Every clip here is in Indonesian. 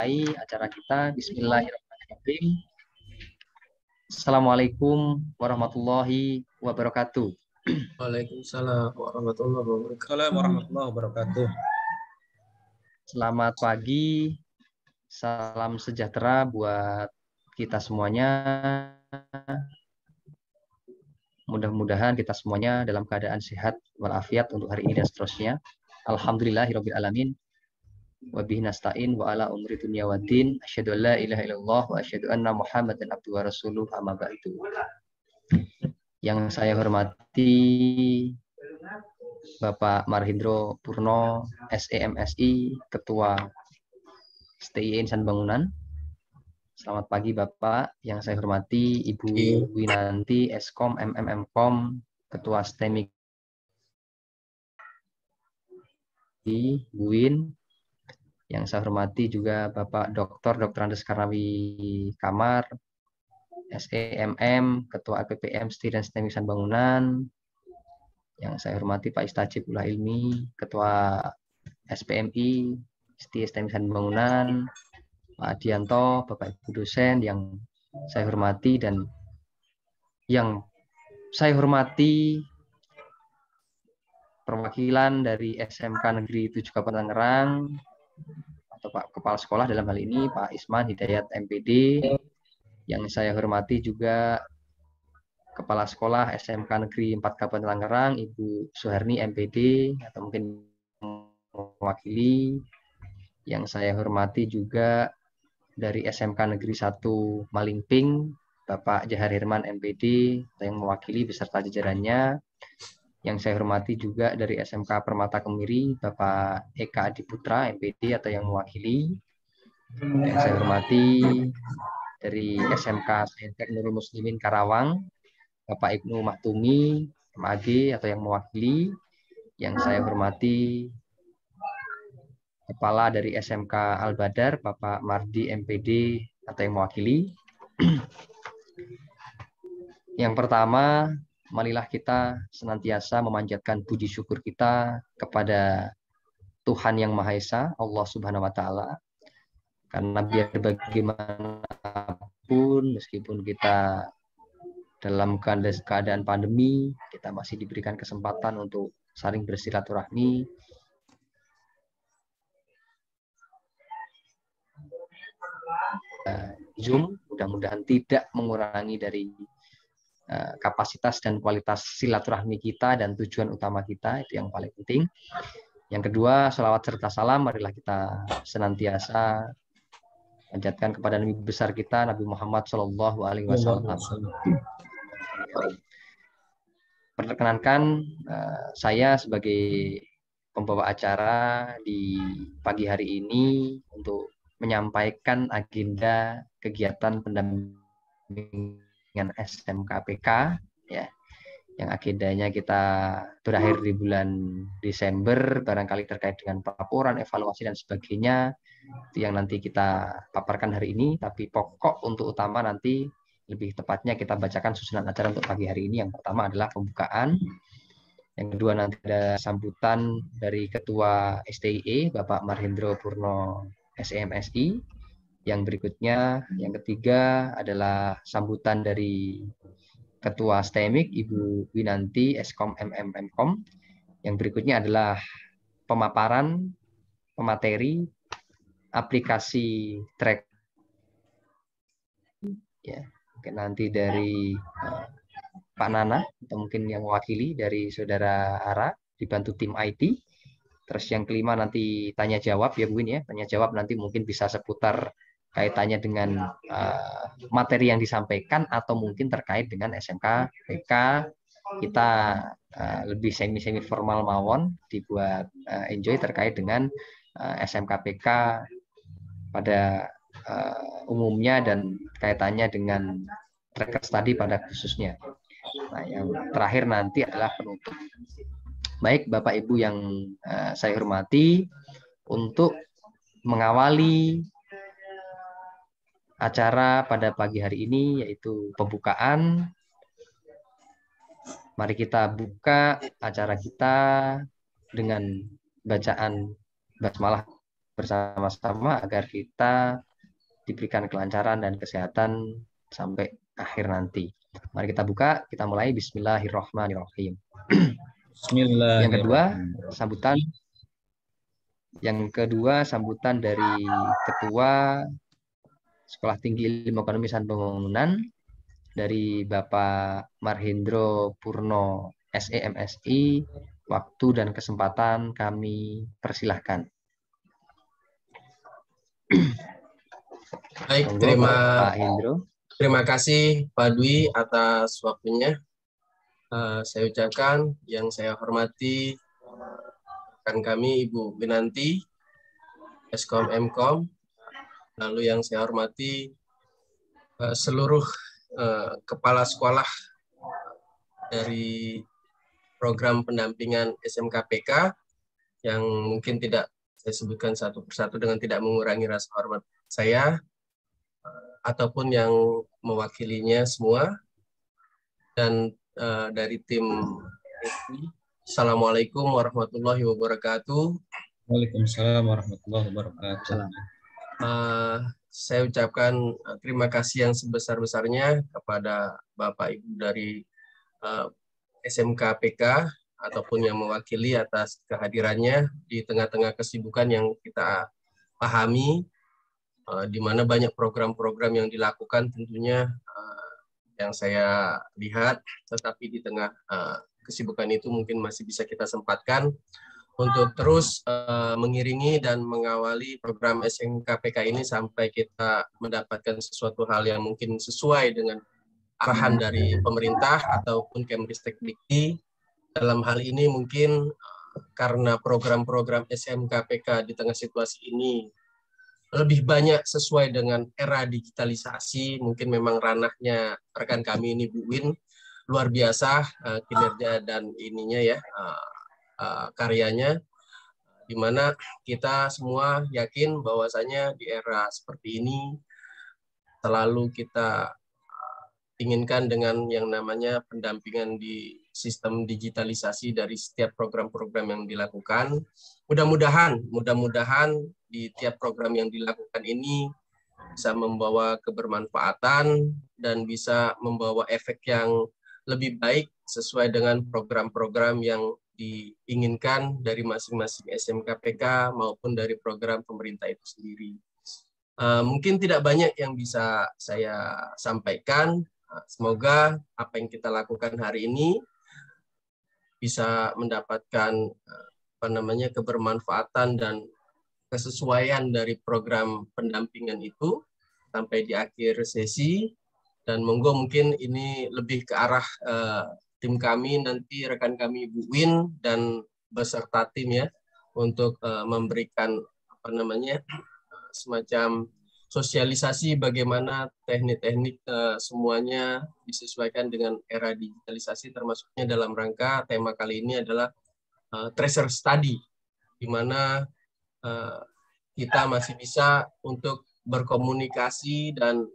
acara kita. Bismillahirrahmanirrahim. Assalamualaikum warahmatullahi wabarakatuh. Waalaikumsalam warahmatullahi wabarakatuh. Assalamualaikum warahmatullahi wabarakatuh. Selamat pagi, salam sejahtera buat kita semuanya. Mudah-mudahan kita semuanya dalam keadaan sehat walafiat untuk hari ini dan seterusnya. Alhamdulillahirabbil alamin. Wa bihi nasta'in wa ala umri dunya waddin. Asyhadu an la ilaha illallah wa asyhadu anna Muhammadan abduhu wa rasuluh, amma ba'du. Yang saya hormati Bapak Marhindro Purno, SEMSI, Ketua STIE Insan Bangunan. Selamat pagi Bapak. Yang saya hormati Ibu Winanti, Eskom, MMMkom, Ketua STEMIK di Buin. Yang saya hormati juga Bapak Dr. Andes Karnawi Kamar, SEMM, Ketua APPM STI dan STEM Insan Bangunan. Yang saya hormati Pak Istajibullah Ilmi, Ketua SPMI, STI STEM Insan Bangunan, Pak Adianto, Bapak Ibu dosen yang saya hormati, dan yang saya hormati perwakilan dari SMK Negeri 7 Kabupaten Tangerang, atau Pak Kepala Sekolah dalam hal ini Pak Isman Hidayat MPD. Yang saya hormati juga Kepala Sekolah SMK Negeri 4 Kabupaten Tangerang, Ibu Suharni MPD, atau mungkin mewakili. Yang saya hormati juga dari SMK Negeri 1 Malingping, Bapak Jahar Herman MPD, yang mewakili beserta jajarannya. Yang saya hormati juga dari SMK Permata Kemiri, Bapak Eka Adiputra MPD, atau yang mewakili. Yang saya hormati dari SMK Saintek Nurul Muslimin Karawang, Bapak Ibnu Mahtumi MAG, atau yang mewakili. Yang saya hormati Kepala dari SMK Al-Badar, Bapak Mardi MPD, atau yang mewakili. Yang pertama, marilah kita senantiasa memanjatkan puji syukur kita kepada Tuhan Yang Maha Esa, Allah Subhanahu wa Ta'ala. Karena biar bagaimanapun, meskipun kita dalam keadaan pandemi, kita masih diberikan kesempatan untuk saling bersilaturahmi. Zoom mudah-mudahan tidak mengurangi dari kapasitas dan kualitas silaturahmi kita dan tujuan utama kita, itu yang paling penting. Yang kedua, sholawat serta salam marilah kita senantiasa panjatkan kepada Nabi besar kita, Nabi Muhammad SAW. Perkenankan saya sebagai pembawa acara di pagi hari ini untuk menyampaikan agenda kegiatan pendampingan SMKPK, ya, yang agendanya kita berakhir di bulan Desember, barangkali terkait dengan laporan, evaluasi, dan sebagainya, itu yang nanti kita paparkan hari ini. Tapi pokok untuk utama nanti, lebih tepatnya kita bacakan susunan acara untuk pagi hari ini. Yang pertama adalah pembukaan, yang kedua nanti ada sambutan dari Ketua STIE, Bapak Marhindro Purno SEMSI. Yang berikutnya, yang ketiga adalah sambutan dari Ketua STEMIK, Ibu Winanti, Eskom MMMkom. Yang berikutnya adalah pemaparan pemateri aplikasi track, ya, mungkin nanti dari Pak Nana, atau mungkin yang mewakili dari Saudara Ara, dibantu tim IT. Terus yang kelima nanti tanya jawab, ya Bu Win, ya, tanya jawab nanti mungkin bisa seputar kaitannya dengan materi yang disampaikan, atau mungkin terkait dengan SMK PK. Kita lebih semi formal mawon dibuat enjoy terkait dengan SMK PK pada umumnya dan kaitannya dengan tracker study pada khususnya. Nah, yang terakhir nanti adalah penutup. Baik Bapak Ibu yang saya hormati, untuk mengawali acara pada pagi hari ini, yaitu pembukaan, mari kita buka acara kita dengan bacaan basmalah bersama-sama agar kita diberikan kelancaran dan kesehatan sampai akhir nanti. Mari kita buka, kita mulai. Bismillahirrahmanirrahim. Bismillahirrahmanirrahim. Yang kedua sambutan dari Ketua Sekolah Tinggi Ilmu Ekonomi dan Pembangunan dari Bapak Marhendro Purno SEMSI. Waktu dan kesempatan kami persilahkan. Baik, Monggo, Pak Hendro. terima kasih Pak Dwi atas waktunya. Saya ucapkan yang saya hormati rekan kami Ibu Winanti, Eskom Mkom, lalu yang saya hormati seluruh kepala sekolah dari program pendampingan SMKPK yang mungkin tidak saya sebutkan satu persatu dengan tidak mengurangi rasa hormat saya, ataupun yang mewakilinya semua, dan dari tim Assalamualaikum warahmatullahi wabarakatuh. Waalaikumsalam warahmatullahi wabarakatuh. Saya ucapkan terima kasih yang sebesar-besarnya kepada Bapak Ibu dari SMKPK ataupun yang mewakili atas kehadirannya di tengah-tengah kesibukan yang kita pahami, di mana banyak program-program yang dilakukan tentunya yang saya lihat, tetapi di tengah kesibukan itu mungkin masih bisa kita sempatkan untuk terus mengiringi dan mengawali program SMKPK ini sampai kita mendapatkan sesuatu hal yang mungkin sesuai dengan arahan dari pemerintah ataupun Kemristek Dikti. Dalam hal ini mungkin karena program-program SMKPK di tengah situasi ini lebih banyak sesuai dengan era digitalisasi, mungkin memang ranahnya rekan kami ini Bu Win luar biasa kinerja dan ininya ya, karyanya, di mana kita semua yakin bahwasanya di era seperti ini selalu kita inginkan dengan yang namanya pendampingan di sistem digitalisasi dari setiap program-program yang dilakukan. Mudah-mudahan di tiap program yang dilakukan ini bisa membawa kebermanfaatan dan bisa membawa efek yang lebih baik sesuai dengan program-program yang diinginkan dari masing-masing SMKPK maupun dari program pemerintah itu sendiri. Mungkin tidak banyak yang bisa saya sampaikan. Semoga apa yang kita lakukan hari ini bisa mendapatkan kebermanfaatan dan kesesuaian dari program pendampingan itu sampai di akhir sesi. Dan monggo mungkin ini lebih ke arah tim kami nanti, rekan kami Bu Win dan beserta tim ya, untuk memberikan semacam sosialisasi bagaimana teknik-teknik semuanya disesuaikan dengan era digitalisasi, termasuknya dalam rangka tema kali ini adalah tracer study, di mana kita masih bisa untuk berkomunikasi dan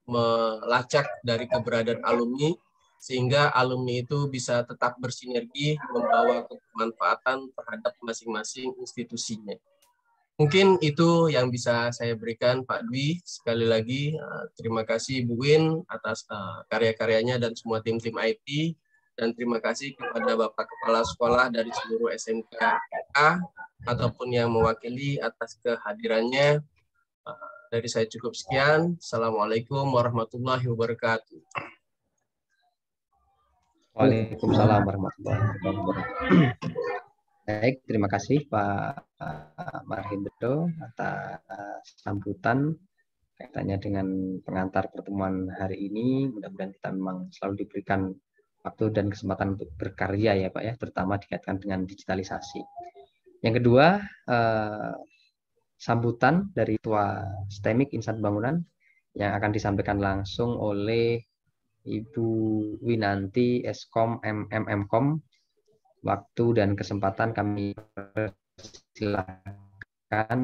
melacak dari keberadaan alumni, sehingga alumni itu bisa tetap bersinergi membawa kebermanfaatan terhadap masing-masing institusinya. Mungkin itu yang bisa saya berikan Pak Dwi. Sekali lagi terima kasih Bu Win atas karya-karyanya dan semua tim-tim IT, dan terima kasih kepada Bapak Kepala Sekolah dari seluruh SMKPK ataupun yang mewakili atas kehadirannya. Dari saya cukup sekian. Assalamualaikum warahmatullahi wabarakatuh. Waalaikumsalam warahmatullahi wabarakatuh. Baik, terima kasih Pak Marhendro atas sambutan kaitannya dengan pengantar pertemuan hari ini. Mudah-mudahan kita memang selalu diberikan waktu dan kesempatan untuk berkarya ya Pak ya, terutama dikaitkan dengan digitalisasi. Yang kedua, sambutan dari Ketua STEMIK Insan Bangunan yang akan disampaikan langsung oleh Ibu Winanti Eskom MMkom. Waktu dan kesempatan kami silakan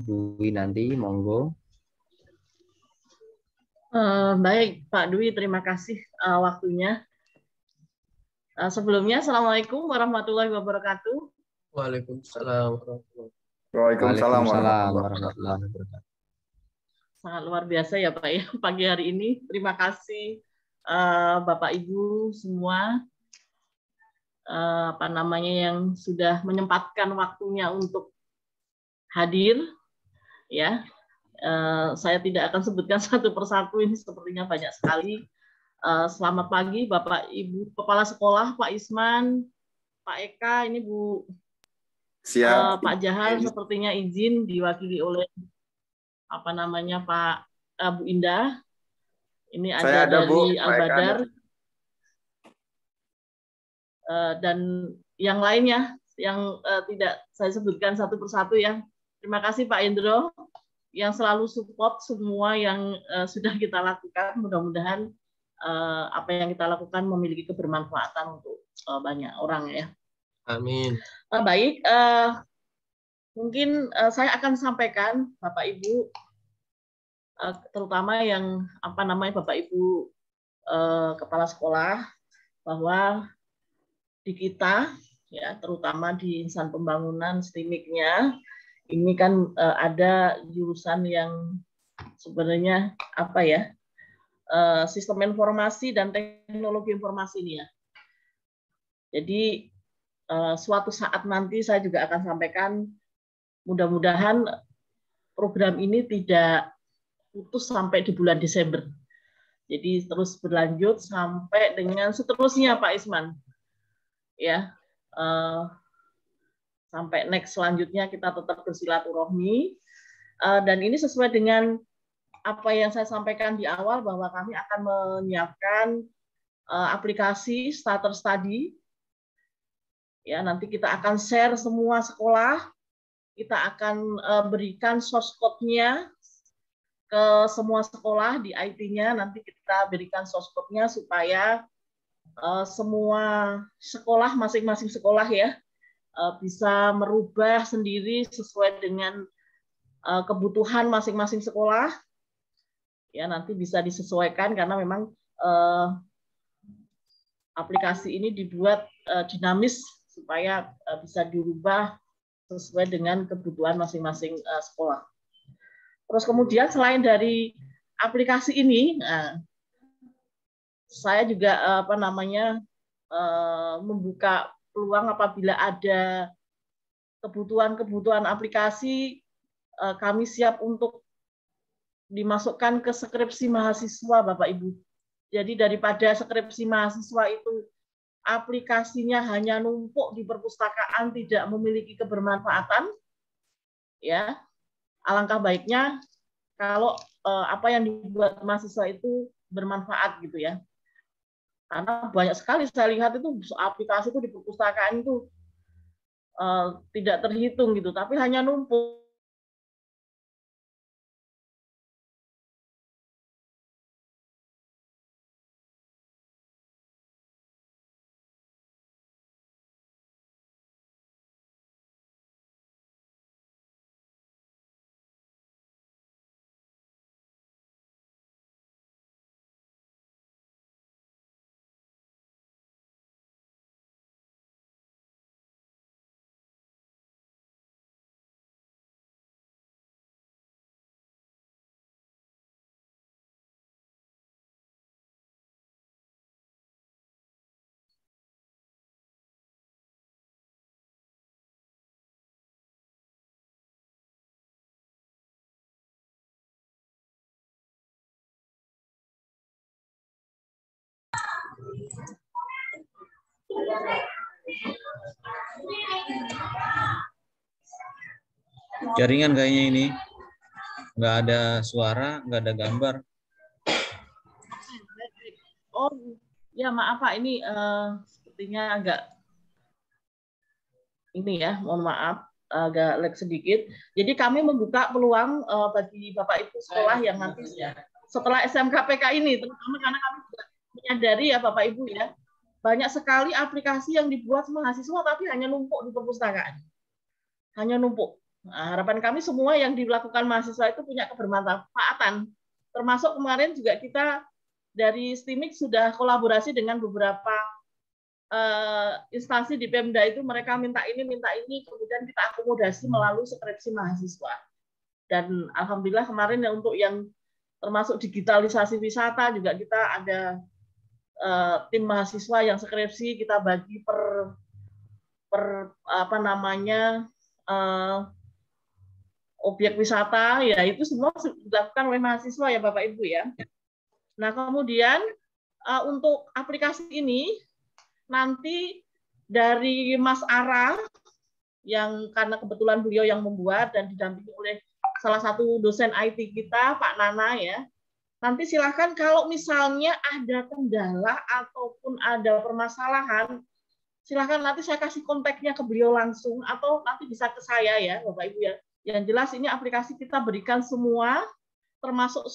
Bu Winanti, monggo. Baik Pak Dwi, terima kasih waktunya. Sebelumnya Assalamualaikum warahmatullahi wabarakatuh. Waalaikumsalam warahmatullahi wabarakatuh. Waalaikumsalam Waalaikumsalam warahmatullahi warahmatullahi wabarakatuh. Sangat luar biasa ya Pak ya pagi hari ini. Terima kasih Bapak Ibu semua apa namanya yang sudah menyempatkan waktunya untuk hadir ya. Saya tidak akan sebutkan satu persatu, ini sepertinya banyak sekali. Selamat pagi Bapak Ibu Kepala Sekolah, Pak Isman, Pak Eka, ini Bu Siap. Pak Jahal sepertinya izin diwakili oleh apa namanya Pak Bu Indah. Ini Saya ada, Bu. dari Al-Badar dan yang lainnya yang tidak saya sebutkan satu persatu ya. Terima kasih Pak Indro yang selalu support semua yang sudah kita lakukan. Mudah-mudahan apa yang kita lakukan memiliki kebermanfaatan untuk banyak orang ya. Amin. Baik, mungkin saya akan sampaikan Bapak Ibu, terutama yang apa namanya Bapak Ibu kepala sekolah, bahwa di kita ya terutama di insan pembangunan STIMIK-nya ini kan ada jurusan yang sebenarnya apa ya, sistem informasi dan teknologi informasi ini ya. Jadi suatu saat nanti saya juga akan sampaikan, mudah-mudahan program ini tidak putus sampai di bulan Desember. Jadi terus berlanjut sampai dengan seterusnya Pak Isman. Ya, sampai next selanjutnya kita tetap bersilaturahmi. Dan ini sesuai dengan apa yang saya sampaikan di awal bahwa kami akan menyiapkan aplikasi starter study. Ya, nanti kita akan share semua sekolah, kita akan berikan source code-nya ke semua sekolah di IT-nya, nanti kita berikan source code-nya supaya semua sekolah, masing-masing sekolah ya, bisa merubah sendiri sesuai dengan kebutuhan masing-masing sekolah. Ya, nanti bisa disesuaikan karena memang aplikasi ini dibuat dinamis supaya bisa dirubah sesuai dengan kebutuhan masing-masing sekolah. Terus kemudian selain dari aplikasi ini, saya juga apa namanya membuka peluang apabila ada kebutuhan aplikasi, kami siap untuk dimasukkan ke skripsi mahasiswa Bapak Ibu. Jadi daripada skripsi mahasiswa itu aplikasinya hanya numpuk di perpustakaan, tidak memiliki kebermanfaatan, ya alangkah baiknya kalau apa yang dibuat mahasiswa itu bermanfaat gitu ya. Karena banyak sekali saya lihat itu aplikasi itu di perpustakaan itu tidak terhitung gitu, tapi hanya numpuk. Jaringan kayaknya ini. Nggak ada suara, nggak ada gambar. Oh, ya maaf Pak, ini sepertinya agak ini ya, mohon maaf, agak lag sedikit. Jadi kami membuka peluang bagi Bapak Ibu sekolah yang nanti setelah SMKPK ini, terutama karena kami juga menyadari ya Bapak Ibu ya, banyak sekali aplikasi yang dibuat mahasiswa tapi hanya numpuk di perpustakaan. Hanya numpuk. Nah, harapan kami semua yang dilakukan mahasiswa itu punya kebermanfaatan. Termasuk kemarin juga kita dari STIMIK sudah kolaborasi dengan beberapa instansi di Pemda itu mereka minta ini, kemudian kita akomodasi melalui skripsi mahasiswa. Dan alhamdulillah kemarin ya untuk yang termasuk digitalisasi wisata juga kita ada tim mahasiswa yang skripsi kita bagi per apa namanya objek wisata, ya itu semua dilakukan oleh mahasiswa ya Bapak Ibu ya. Nah kemudian untuk aplikasi ini nanti dari Mas Ara yang karena kebetulan beliau yang membuat dan didampingi oleh salah satu dosen IT kita Pak Nana ya. Nanti silakan kalau misalnya ada kendala ataupun ada permasalahan, silakan nanti saya kasih kontaknya ke beliau langsung atau nanti bisa ke saya ya Bapak Ibu ya. Yang jelas ini aplikasi kita berikan semua termasuk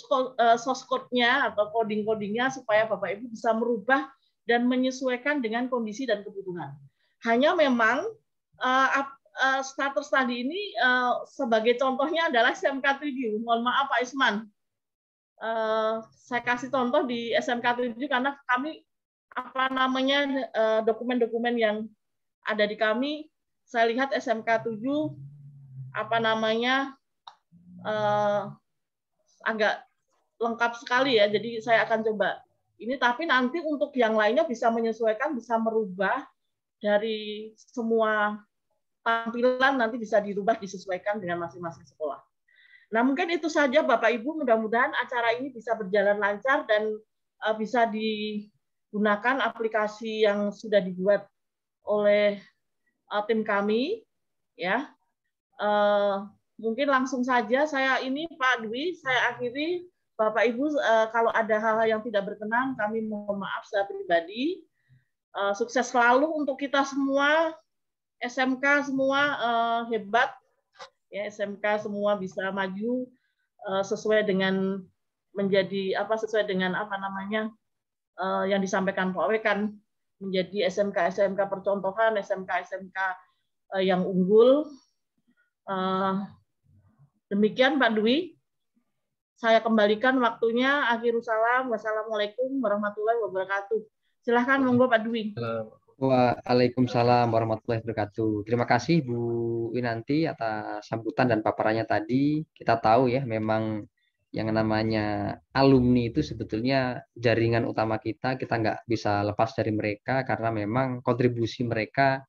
source code-nya atau coding-codingnya supaya Bapak Ibu bisa merubah dan menyesuaikan dengan kondisi dan kebutuhan. Hanya memang starter study ini sebagai contohnya adalah SMK 7. Mohon maaf Pak Isman. Saya kasih contoh di SMK 7 karena kami apa namanya dokumen-dokumen yang ada di kami, saya lihat SMK 7 apa namanya agak lengkap sekali ya. Jadi saya akan coba ini, tapi nanti untuk yang lainnya bisa menyesuaikan, bisa merubah dari semua tampilan nanti bisa dirubah disesuaikan dengan masing-masing sekolah. Nah mungkin itu saja Bapak Ibu, mudah-mudahan acara ini bisa berjalan lancar dan bisa digunakan aplikasi yang sudah dibuat oleh tim kami ya. Mungkin langsung saja saya ini Pak Dwi, saya akhiri. Bapak Ibu kalau ada hal-hal yang tidak berkenan kami mohon maaf secara pribadi. Sukses selalu untuk kita semua, SMK semua hebat ya, SMK semua bisa maju sesuai dengan menjadi sesuai dengan apa namanya yang disampaikan Pak Wekan, menjadi SMK percontohan, SMK yang unggul. Demikian Pak Dwi. Saya kembalikan waktunya. Akhirul salam. Wassalamualaikum warahmatullahi wabarakatuh. Silahkan monggo Pak Dwi. Waalaikumsalam warahmatullahi wabarakatuh. Terima kasih Bu Winanti atas sambutan dan paparannya tadi. Kita tahu ya memang yang namanya alumni itu sebetulnya jaringan utama kita nggak bisa lepas dari mereka karena memang kontribusi mereka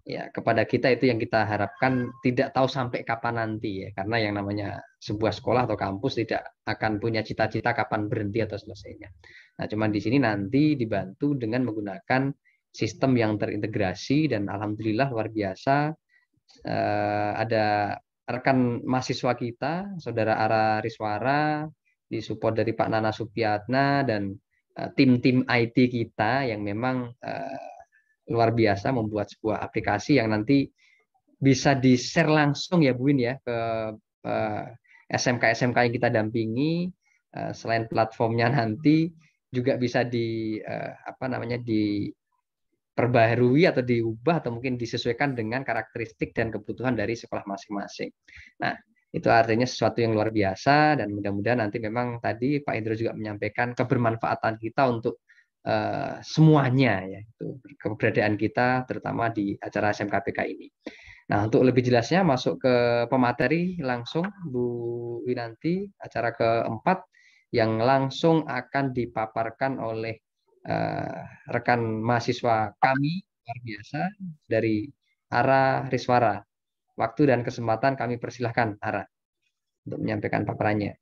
ya kepada kita itu yang kita harapkan tidak tahu sampai kapan nanti ya, karena yang namanya sebuah sekolah atau kampus tidak akan punya cita-cita kapan berhenti atau selesainya. Nah, cuman di sini nanti dibantu dengan menggunakan sistem yang terintegrasi dan alhamdulillah luar biasa ada rekan mahasiswa kita, Saudara Ara Riswara, disupport dari Pak Nana Supiatna dan tim-tim IT kita yang memang luar biasa membuat sebuah aplikasi yang nanti bisa di-share langsung ya Bu Win ya ke SMK-SMK yang kita dampingi. Selain platformnya nanti juga bisa diperbaharui atau diubah atau mungkin disesuaikan dengan karakteristik dan kebutuhan dari sekolah masing-masing. Nah, itu artinya sesuatu yang luar biasa dan mudah-mudahan nanti memang tadi Pak Indro juga menyampaikan kebermanfaatan kita untuk semuanya ya, itu keberadaan kita terutama di acara SMKPK ini. Nah, untuk lebih jelasnya masuk ke pemateri langsung Bu Winanti, acara keempat yang langsung akan dipaparkan oleh rekan mahasiswa kami luar biasa dari Ara Riswara. Waktu dan kesempatan kami persilahkan Ara untuk menyampaikan paparannya.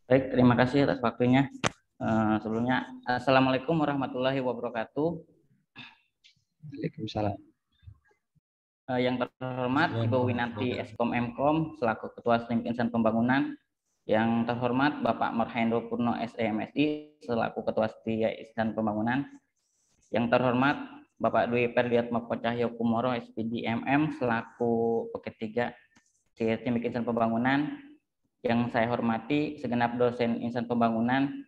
Baik, terima kasih atas waktunya. Sebelumnya, Assalamualaikum warahmatullahi wabarakatuh. Waalaikumsalam. Yang terhormat Ibu Winanti Eskom Mkom selaku Ketua STIM Insan Pembangunan, yang terhormat Bapak Marhendro Purno SEMSI selaku Ketua Setia Insan Pembangunan, yang terhormat Bapak Dwi Perdiatmoko Cahyo Kumoro SPD MM selaku Pekerja STIM Insan Pembangunan, yang saya hormati segenap dosen insan pembangunan,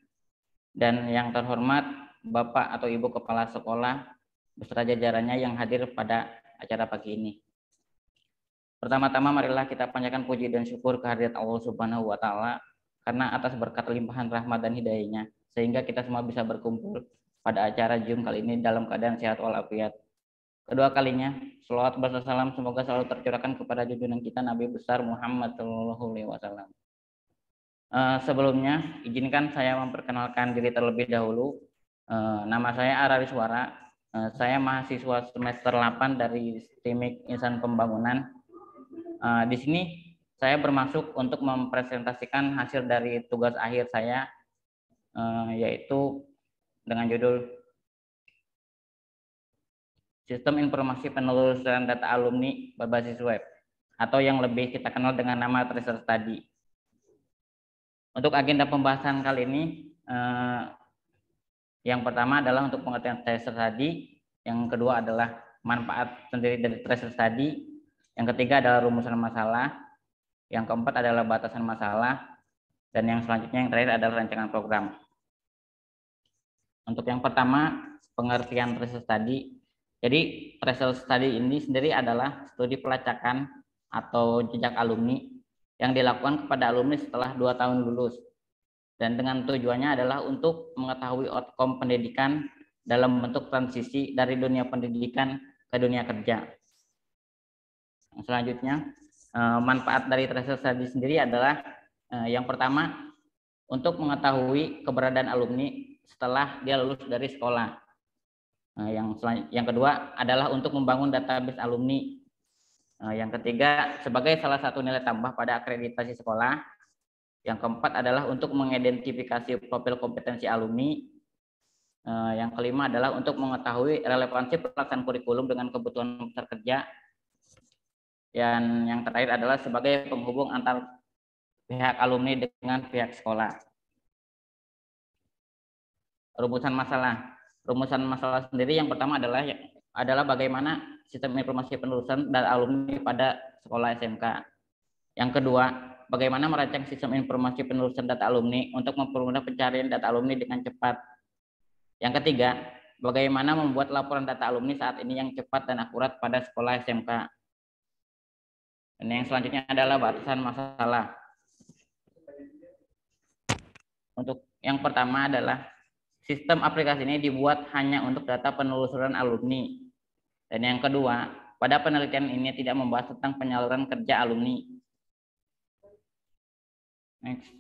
dan yang terhormat Bapak atau Ibu Kepala Sekolah beserta jajarannya yang hadir pada acara pagi ini. Pertama-tama marilah kita panjatkan puji dan syukur kehadirat Allah Subhanahu wa Ta'ala karena atas berkat limpahan rahmat dan hidayahnya sehingga kita semua bisa berkumpul pada acara Zoom kali ini dalam keadaan sehat walafiat. Kedua kalinya, selawat berserta salam semoga selalu tercurahkan kepada junjungan kita Nabi besar Muhammad SAW. Sebelumnya, izinkan saya memperkenalkan diri terlebih dahulu. Nama saya Arariswara. Saya mahasiswa semester 8 dari STIMIK Insan Pembangunan. Di sini saya bermaksud untuk mempresentasikan hasil dari tugas akhir saya, yaitu dengan judul Sistem Informasi Penelusuran Data Alumni Berbasis Web, atau yang lebih kita kenal dengan nama Tracer Study. Untuk agenda pembahasan kali ini, yang pertama adalah untuk pengertian Tracer Study, yang kedua adalah manfaat sendiri dari Tracer Study, yang ketiga adalah rumusan masalah, yang keempat adalah batasan masalah, dan yang selanjutnya yang terakhir adalah rancangan program. Untuk yang pertama, pengertian Tracer Study. Jadi Tracer Study ini sendiri adalah studi pelacakan atau jejak alumni yang dilakukan kepada alumni setelah 2 tahun lulus. Dan dengan tujuannya adalah untuk mengetahui outcome pendidikan dalam bentuk transisi dari dunia pendidikan ke dunia kerja. Selanjutnya, manfaat dari Tracer Study sendiri adalah yang pertama, untuk mengetahui keberadaan alumni setelah dia lulus dari sekolah. Yang kedua adalah untuk membangun database alumni. Yang ketiga, sebagai salah satu nilai tambah pada akreditasi sekolah. Yang keempat adalah untuk mengidentifikasi profil kompetensi alumni. Yang kelima adalah untuk mengetahui relevansi pelaksanaan kurikulum dengan kebutuhan pasar kerja. Dan yang terakhir adalah sebagai penghubung antar pihak alumni dengan pihak sekolah. Rumusan masalah. Rumusan masalah sendiri yang pertama adalah bagaimana sistem informasi penelusuran data alumni pada sekolah SMK. Yang kedua, bagaimana merancang sistem informasi penelusuran data alumni untuk mempermudah pencarian data alumni dengan cepat. Yang ketiga, bagaimana membuat laporan data alumni saat ini yang cepat dan akurat pada sekolah SMK. Dan yang selanjutnya adalah batasan masalah. Untuk yang pertama adalah sistem aplikasi ini dibuat hanya untuk data penelusuran alumni. Dan yang kedua, pada penelitian ini tidak membahas tentang penyaluran kerja alumni. Next.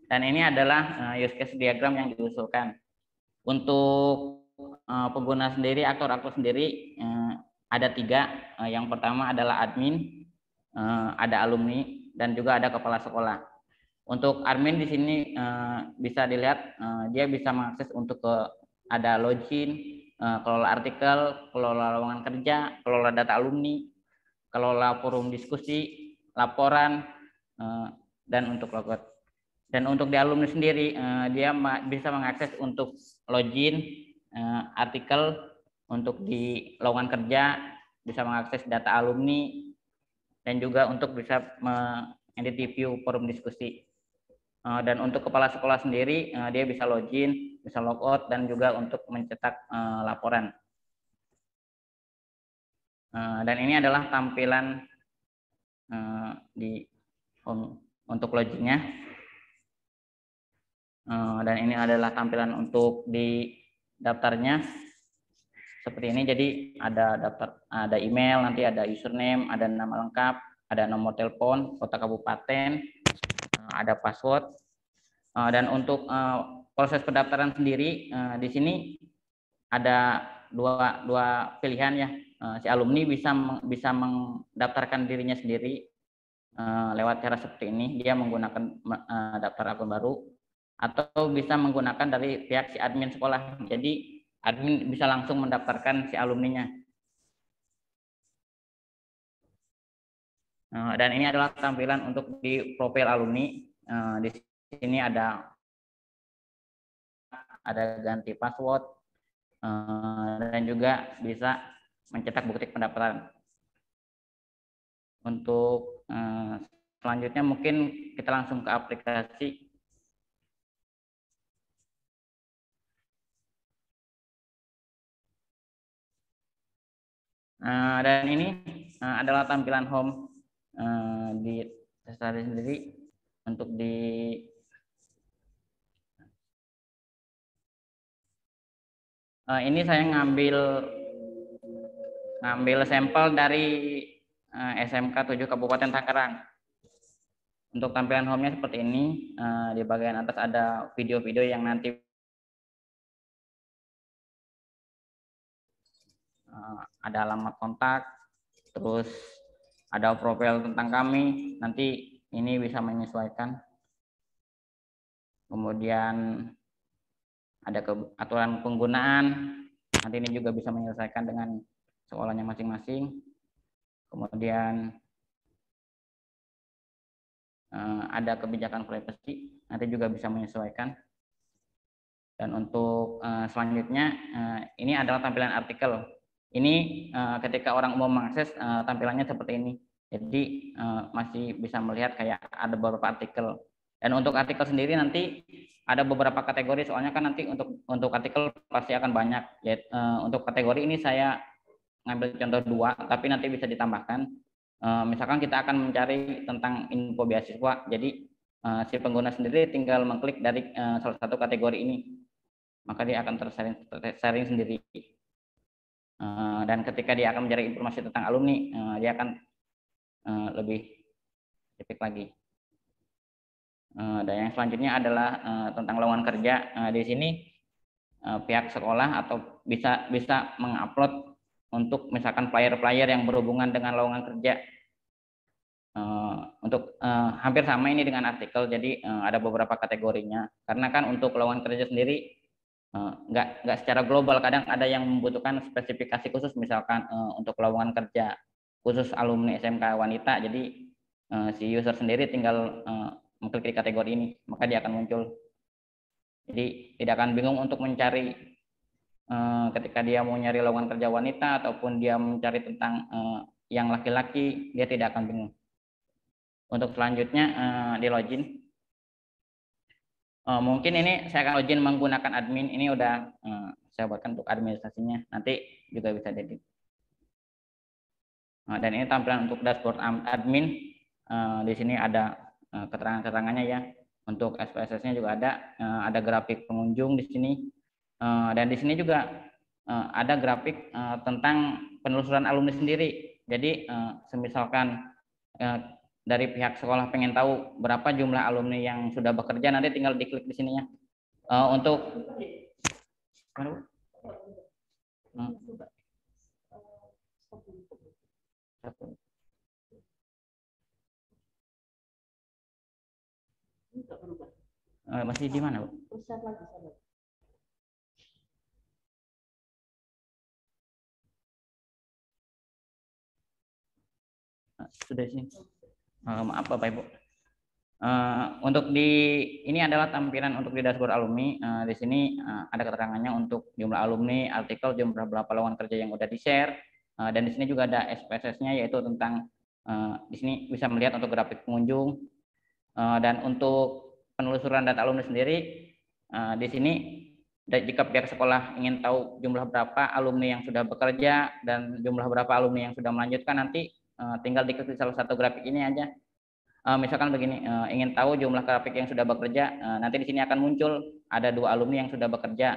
Dan ini adalah use case diagram yang diusulkan. Untuk pengguna sendiri, aktor-aktor sendiri ada 3. Yang pertama adalah admin, ada alumni, dan juga ada kepala sekolah. Untuk admin di sini bisa dilihat dia bisa mengakses untuk ada login, kelola artikel, kelola lowongan kerja, kelola data alumni, kelola forum diskusi, laporan, dan untuk logout. Dan untuk di alumni sendiri dia bisa mengakses untuk login, artikel, untuk di lowongan kerja bisa mengakses data alumni, dan juga untuk bisa mengedit view forum diskusi. Dan untuk kepala sekolah sendiri dia bisa login, bisa logout, dan juga untuk mencetak laporan. Dan ini adalah tampilan untuk loginnya. Dan ini adalah tampilan untuk di daftarnya seperti ini. Jadi ada daftar, ada email, nanti ada username, ada nama lengkap, ada nomor telepon, kota kabupaten, ada password. Dan untuk proses pendaftaran sendiri di sini ada dua pilihan ya. Si alumni bisa mendaftarkan dirinya sendiri lewat cara seperti ini. Dia menggunakan daftar akun baru, atau bisa menggunakan dari pihak si admin sekolah. Jadi admin bisa langsung mendaftarkan si alumninya. Dan ini adalah tampilan untuk di profil alumni. Di sini ada ganti password, dan juga bisa mencetak bukti pendaftaran. Untuk selanjutnya mungkin kita langsung ke aplikasi. Dan ini adalah tampilan home di Tracer sendiri. Untuk di Ini saya ngambil sampel dari SMK 7 Kabupaten Tangerang. Untuk tampilan home-nya seperti ini. Di bagian atas ada video-video yang nanti ada alamat kontak, terus ada profil tentang kami. Nanti ini bisa menyesuaikan. Kemudian ada aturan penggunaan. Nanti ini juga bisa menyelesaikan dengan sekolahnya masing-masing. Kemudian ada kebijakan privacy, nanti juga bisa menyesuaikan. Dan untuk selanjutnya, ini adalah tampilan artikel. Ini ketika orang umum mengakses, tampilannya seperti ini. Jadi masih bisa melihat kayak ada beberapa artikel. Dan untuk artikel sendiri nanti ada beberapa kategori, soalnya kan nanti untuk artikel pasti akan banyak. Untuk kategori ini saya ngambil contoh 2, tapi nanti bisa ditambahkan. Misalkan kita akan mencari tentang info beasiswa, jadi si pengguna sendiri tinggal mengklik dari salah satu kategori ini, maka dia akan tersaring sendiri. Dan ketika dia akan mencari informasi tentang alumni, dia akan lebih spesifik lagi. Dan yang selanjutnya adalah tentang lowongan kerja. Di sini pihak sekolah atau bisa mengupload untuk misalkan flyer-flyer yang berhubungan dengan lowongan kerja. Untuk hampir sama ini dengan artikel, jadi ada beberapa kategorinya. Karena kan untuk lowongan kerja sendiri nggak secara global, kadang ada yang membutuhkan spesifikasi khusus, misalkan untuk lowongan kerja khusus alumni SMK wanita, jadi si user sendiri tinggal mengklik di kategori ini, maka dia akan muncul. Jadi tidak akan bingung untuk mencari ketika dia mau nyari lowongan kerja wanita ataupun dia mencari tentang yang laki-laki, dia tidak akan bingung. Untuk selanjutnya di login. Mungkin ini saya akan login menggunakan admin. Ini udah saya buatkan untuk administrasinya. Nanti juga bisa jadi. Dan ini tampilan untuk dashboard admin. Di sini ada keterangan-keterangannya ya. Untuk SPSS-nya juga ada grafik pengunjung di sini. Dan di sini juga ada grafik tentang penelusuran alumni sendiri. Jadi semisalkan dari pihak sekolah pengen tahu berapa jumlah alumni yang sudah bekerja, nanti tinggal diklik di sininya. Untuk masih di mana, Bu? Sudah sini. Maaf Bapak Ibu. Untuk ini adalah tampilan untuk di dashboard alumni. Di sini ada keterangannya untuk jumlah alumni, artikel, jumlah berapa lowongan kerja yang udah di-share, dan di sini juga ada SPSS-nya, yaitu tentang di sini bisa melihat untuk grafik pengunjung, dan untuk penelusuran data alumni sendiri. Di sini jika pihak sekolah ingin tahu jumlah berapa alumni yang sudah bekerja dan jumlah berapa alumni yang sudah melanjutkan, nanti tinggal diklik di salah satu grafik ini aja. Misalkan begini, ingin tahu jumlah grafik yang sudah bekerja, nanti di sini akan muncul ada 2 alumni yang sudah bekerja.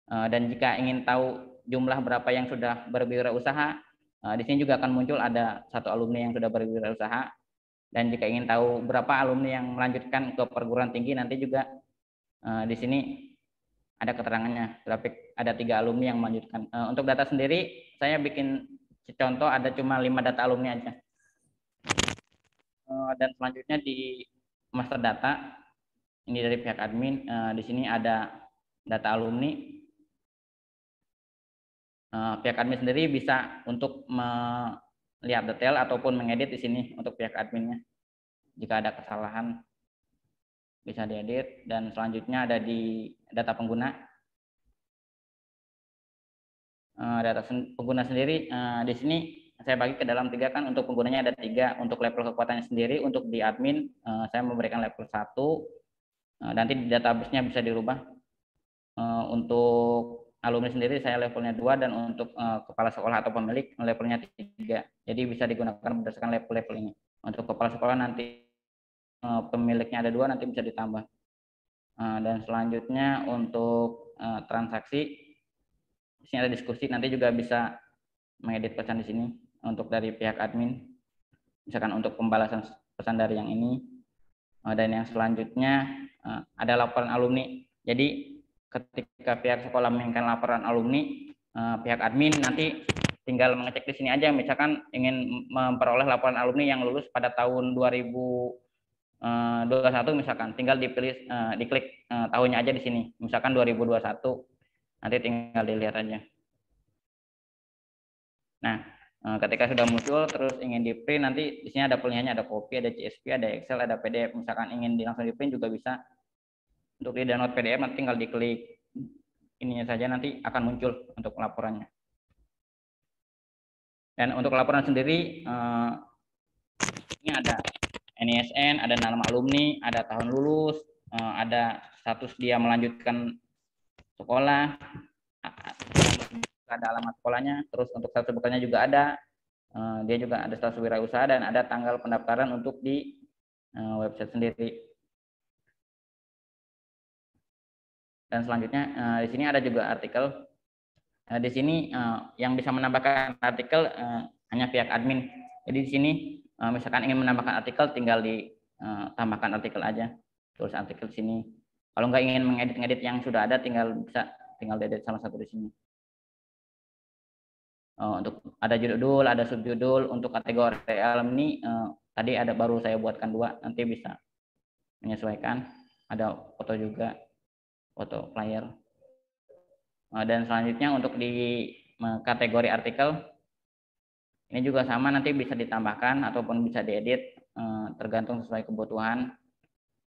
Dan jika ingin tahu jumlah berapa yang sudah berwirausaha, di sini juga akan muncul ada 1 alumni yang sudah berwirausaha. Dan jika ingin tahu berapa alumni yang melanjutkan ke perguruan tinggi, nanti juga di sini ada keterangannya, grafik ada 3 alumni yang melanjutkan. Untuk data sendiri, saya bikin contoh ada cuma 5 data alumni aja. Dan selanjutnya di master data, ini dari pihak admin. Di sini ada data alumni. Pihak admin sendiri bisa untuk melihat detail ataupun mengedit di sini untuk pihak adminnya. Jika ada kesalahan bisa diedit. Dan selanjutnya ada di data pengguna. Data pengguna sendiri di sini saya bagi ke dalam 3 kan. Untuk penggunanya ada 3. Untuk level kekuatannya sendiri, untuk di admin saya memberikan level 1. Nanti di database-nya bisa dirubah. Untuk alumni sendiri saya levelnya 2, dan untuk kepala sekolah atau pemilik levelnya 3. Jadi bisa digunakan berdasarkan level-level ini. Untuk kepala sekolah nanti pemiliknya ada 2, nanti bisa ditambah. Dan selanjutnya untuk transaksi di sini ada diskusi, nanti juga bisa mengedit pesan di sini untuk dari pihak admin, misalkan untuk pembalasan pesan dari yang ini. Dan yang selanjutnya ada laporan alumni. Jadi ketika pihak sekolah menginginkan laporan alumni, pihak admin nanti tinggal mengecek di sini aja, misalkan ingin memperoleh laporan alumni yang lulus pada tahun 2021 misalkan, tinggal dipilih, diklik tahunnya aja di sini, misalkan 2021, nanti tinggal dilihat aja. Nah, ketika sudah muncul terus ingin di print, nanti di sini ada pilihannya, ada copy, ada CSV, ada Excel, ada PDF. Misalkan ingin langsung di print juga bisa. Untuk di download PDF nanti tinggal diklik ininya saja, nanti akan muncul untuk laporannya. Dan untuk laporan sendiri ini ada NISN, ada nama alumni, ada tahun lulus, ada status dia melanjutkan sekolah, ada alamat sekolahnya, terus untuk status bekerjanya juga ada, dia juga ada status wirausaha, dan ada tanggal pendaftaran untuk di website sendiri. Dan selanjutnya di sini ada juga artikel. Di sini yang bisa menambahkan artikel hanya pihak admin. Jadi di sini misalkan ingin menambahkan artikel, tinggal ditambahkan artikel aja, tulis artikel di sini. Kalau nggak ingin mengedit-ngedit yang sudah ada, tinggal edit salah satu di sini. Untuk ada judul, ada subjudul. Untuk kategori alumni tadi ada baru saya buatkan 2, nanti bisa menyesuaikan. Ada foto juga, foto flyer. Dan selanjutnya untuk di kategori artikel ini juga sama, nanti bisa ditambahkan ataupun bisa diedit tergantung sesuai kebutuhan.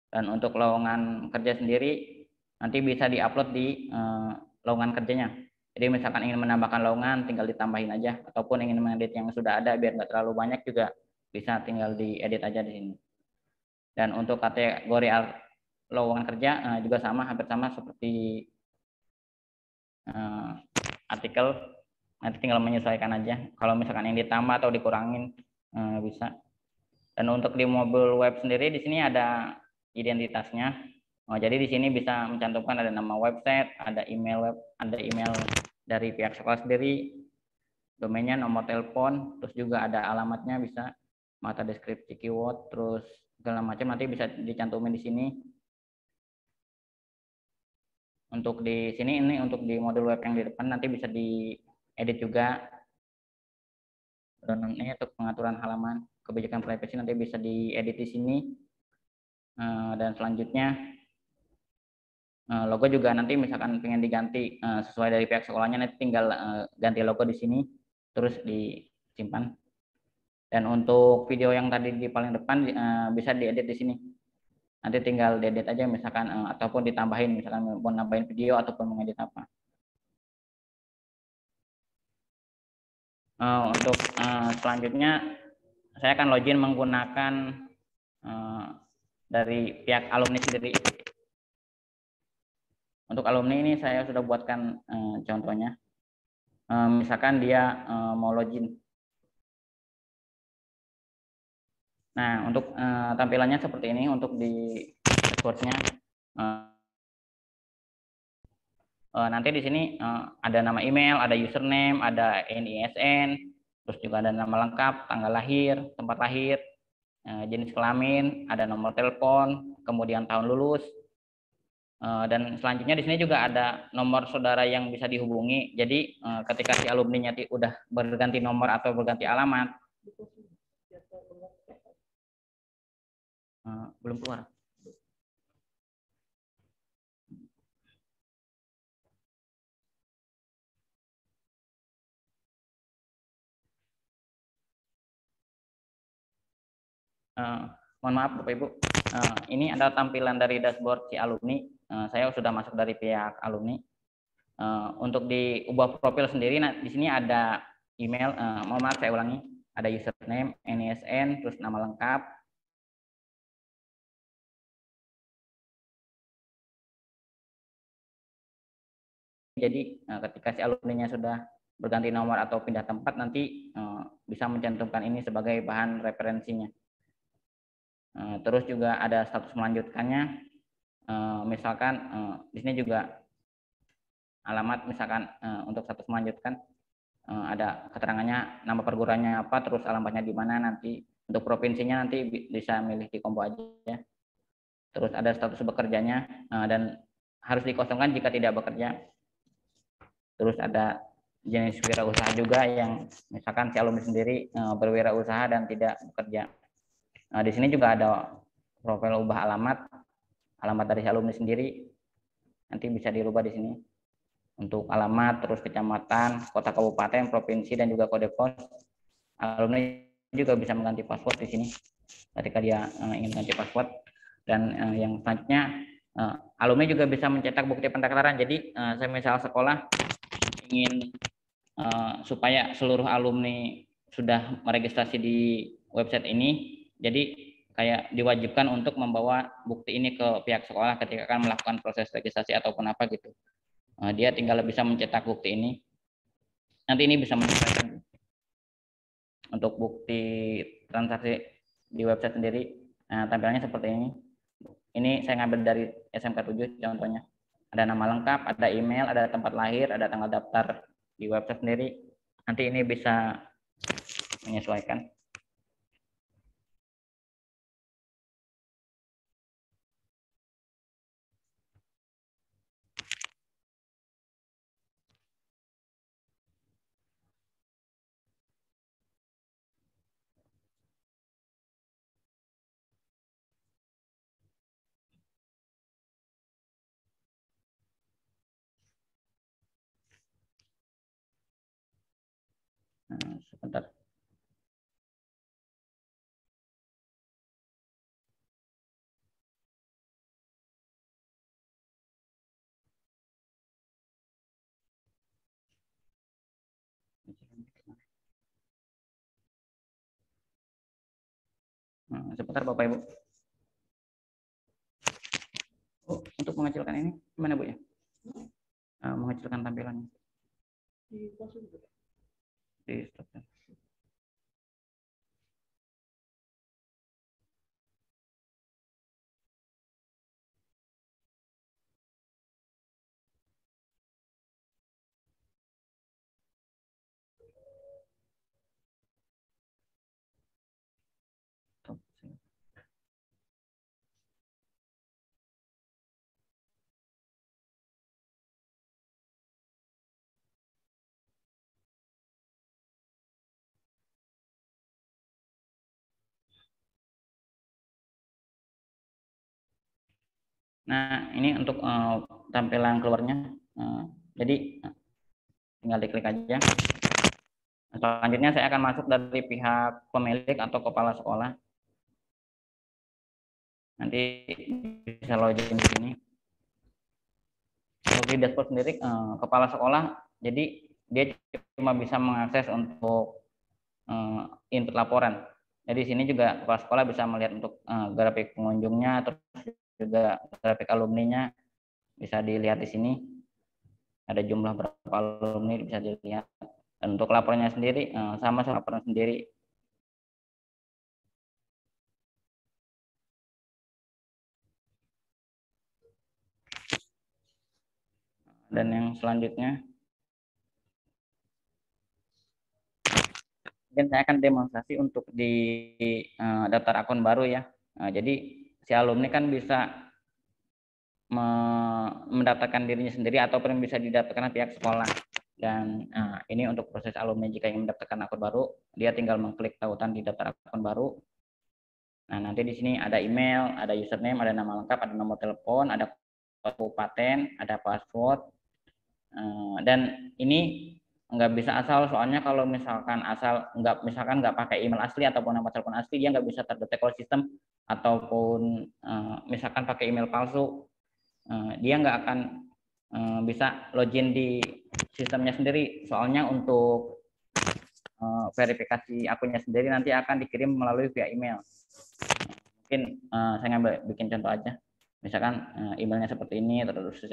Dan untuk lowongan kerja sendiri nanti bisa diupload di lowongan kerjanya. Jadi misalkan ingin menambahkan lowongan, tinggal ditambahin aja, ataupun ingin mengedit yang sudah ada biar nggak terlalu banyak juga bisa tinggal diedit aja di sini. Dan untuk kategori lowongan kerja juga sama, hampir sama seperti artikel, nanti tinggal menyesuaikan aja. Kalau misalkan yang ditambah atau dikurangin bisa. Dan untuk di mobile web sendiri di sini ada identitasnya. Jadi di sini bisa mencantumkan ada nama website, ada email web, ada email dari pihak sekolah sendiri, domainnya, nomor telepon, terus juga ada alamatnya, bisa mata deskripsi keyword, terus segala macam nanti bisa dicantumin di sini. Untuk di sini ini untuk di modul web yang di depan nanti bisa diedit juga. Dan ini untuk pengaturan halaman, kebijakan privacy nanti bisa diedit di sini. Dan selanjutnya logo juga nanti misalkan pengen diganti sesuai dari pihak sekolahnya, nanti tinggal ganti logo di sini terus disimpan. Dan untuk video yang tadi di paling depan bisa diedit di sini. Nanti tinggal diedit aja misalkan ataupun ditambahin, misalkan mau nambahin video ataupun mengedit apa. Untuk selanjutnya saya akan login menggunakan dari pihak alumni sendiri. Untuk alumni ini saya sudah buatkan contohnya. Misalkan dia mau login. Nah, untuk tampilannya seperti ini. Untuk di dashboard-nya nanti di sini ada nama email, ada username, ada NISN, terus juga ada nama lengkap, tanggal lahir, tempat lahir, jenis kelamin, ada nomor telepon, kemudian tahun lulus. Dan selanjutnya di sini juga ada nomor saudara yang bisa dihubungi. Jadi ketika si alumninya udah berganti nomor atau berganti alamat, belum keluar. Mohon maaf Bapak Ibu, ini adalah tampilan dari dashboard si alumni. Saya sudah masuk dari pihak alumni. Untuk diubah profil sendiri, nah, di sini ada email, mohon maaf saya ulangi, ada username, NISN, terus nama lengkap, jadi ketika si alumninya sudah berganti nomor atau pindah tempat, nanti bisa mencantumkan ini sebagai bahan referensinya. Terus juga ada status melanjutkannya, misalkan di sini juga alamat, misalkan untuk status melanjutkan ada keterangannya, nama perguruannya apa, terus alamatnya di mana. Nanti untuk provinsinya nanti bisa milih di combo aja. Terus ada status bekerjanya dan harus dikosongkan jika tidak bekerja. Terus ada jenis wirausaha juga, yang misalkan si alumni sendiri berwirausaha dan tidak bekerja. Di sini juga ada profil ubah alamat dari si alumni sendiri, nanti bisa dirubah di sini untuk alamat, terus kecamatan, kota, kabupaten, provinsi, dan juga kode pos. Alumni juga bisa mengganti password di sini ketika dia ingin ganti password. Dan yang selanjutnya, alumni juga bisa mencetak bukti pendaftaran. Jadi saya misal sekolah ingin supaya seluruh alumni sudah meregistrasi di website ini, jadi kayak diwajibkan untuk membawa bukti ini ke pihak sekolah ketika akan melakukan proses registrasi ataupun apa gitu. Dia tinggal bisa mencetak bukti ini. Nanti ini bisa menyesuaikan untuk bukti transaksi di website sendiri. Tampilannya seperti ini. Ini saya ngambil dari SMK 7 contohnya. Ada nama lengkap, ada email, ada tempat lahir, ada tanggal daftar di website sendiri. Nanti ini bisa menyesuaikan. Sebentar. Sebentar Bapak Ibu. Untuk mengecilkan ini gimana Bu ya? Mengecilkan tampilannya. Di stop. Nah, ini untuk tampilan keluarnya. Jadi tinggal diklik aja. Selanjutnya saya akan masuk dari pihak pemilik atau kepala sekolah. Nanti bisa login di sini. Untuk di dashboard sendiri, kepala sekolah, jadi dia cuma bisa mengakses untuk input laporan. Jadi di sini juga kepala sekolah bisa melihat untuk grafik pengunjungnya, terus juga grafik alumninya bisa dilihat di sini. Ada jumlah berapa alumni bisa dilihat. Dan untuk laporannya sendiri sama laporan sendiri. Dan yang selanjutnya, mungkin saya akan demonstrasi untuk di daftar akun baru ya. Jadi si alumni kan bisa mendaftarkan dirinya sendiri ataupun bisa didaftarkan pihak sekolah. Dan ini untuk proses alumni jika ingin mendaftarkan akun baru, dia tinggal mengklik tautan di daftar akun baru. Nah, nanti di sini ada email, ada username, ada nama lengkap, ada nomor telepon, ada kabupaten, ada password. Dan ini nggak bisa asal, soalnya kalau misalkan nggak pakai email asli ataupun nama telepon asli, dia nggak bisa terdetek oleh sistem. Ataupun misalkan pakai email palsu, dia nggak akan bisa login di sistemnya sendiri. Soalnya untuk verifikasi akunnya sendiri nanti akan dikirim melalui via email. Mungkin saya bikin contoh aja. Misalkan emailnya seperti ini, terus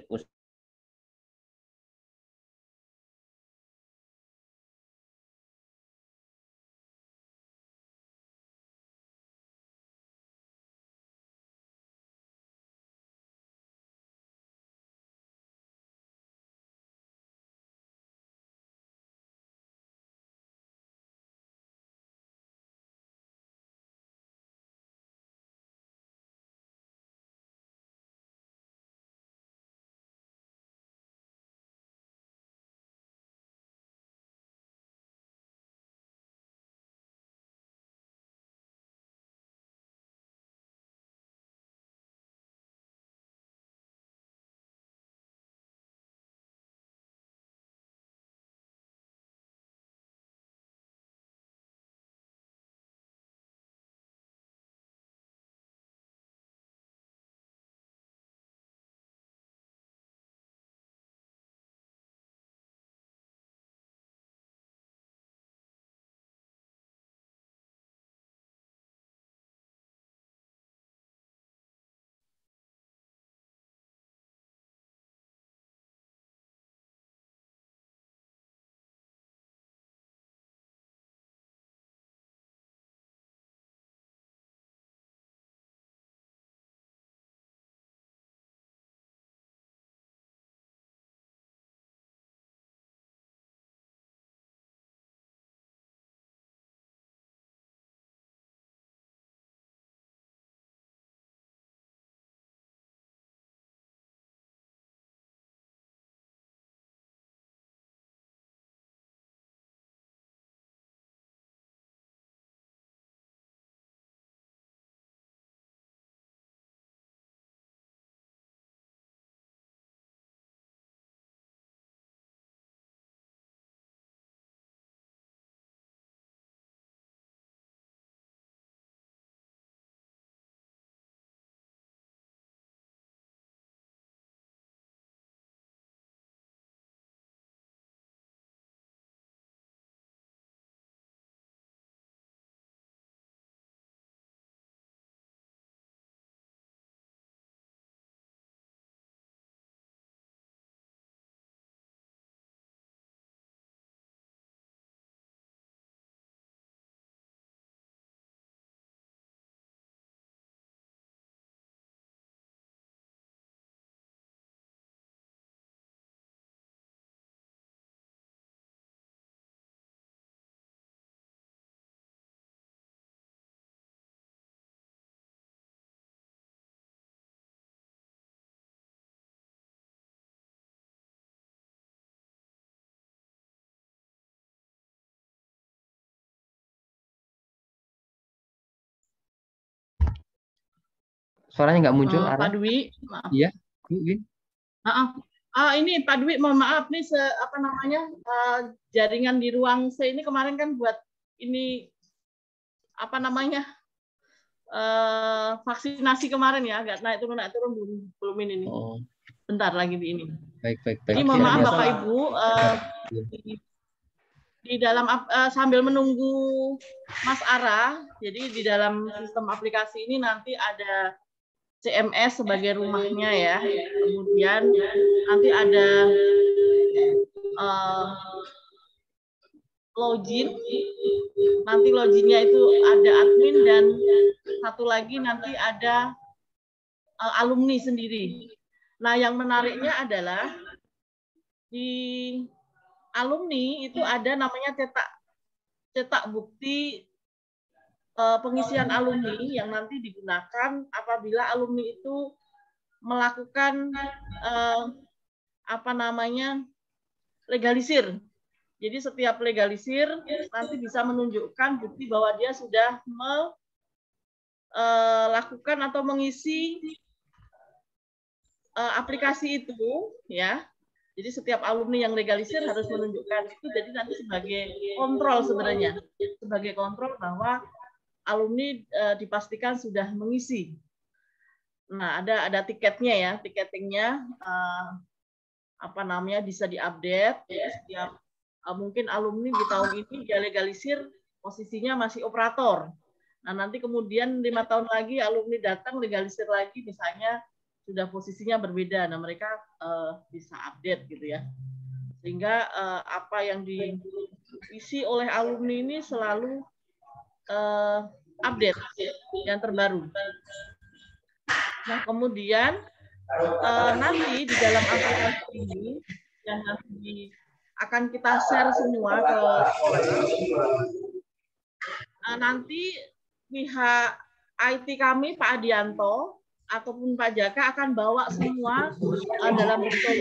Suaranya nggak muncul, Ara. Pak Dwi, maaf. Iya, Bu Win. Ini Pak Dwi, mohon maaf nih jaringan di ruang C ini kemarin kan buat ini vaksinasi kemarin ya, agak naik turun belum ini. Oh. Bentar lagi di ini. Baik. Jadi mohon maaf Bapak Ibu, di dalam sambil menunggu Mas Ara, jadi di dalam sistem aplikasi ini nanti ada CMS sebagai rumahnya ya. Kemudian nanti ada login. Nanti loginnya itu ada admin dan satu lagi nanti ada alumni sendiri. Nah, yang menariknya adalah di alumni itu ada namanya cetak bukti pengisian alumni yang nanti digunakan apabila alumni itu melakukan legalisir. Jadi setiap legalisir nanti bisa menunjukkan bukti bahwa dia sudah melakukan atau mengisi aplikasi itu, ya. Jadi setiap alumni yang legalisir harus menunjukkan itu. Jadi nanti sebagai kontrol sebenarnya, sebagai kontrol bahwa alumni dipastikan sudah mengisi. Nah, ada tiketnya ya, tiketingnya bisa diupdate ya, setiap mungkin alumni di tahun ini dia legalisir posisinya masih operator. Nah, nanti kemudian 5 tahun lagi alumni datang legalisir lagi misalnya sudah posisinya berbeda. Nah, mereka bisa update gitu ya. Sehingga apa yang diisi oleh alumni ini selalu update yang terbaru. Nah, kemudian nanti di dalam aplikasi ini yang nanti akan kita share semua ke sekolah. Nanti pihak IT kami Pak Adianto ataupun Pak Jaka akan bawa semua dalam bentuk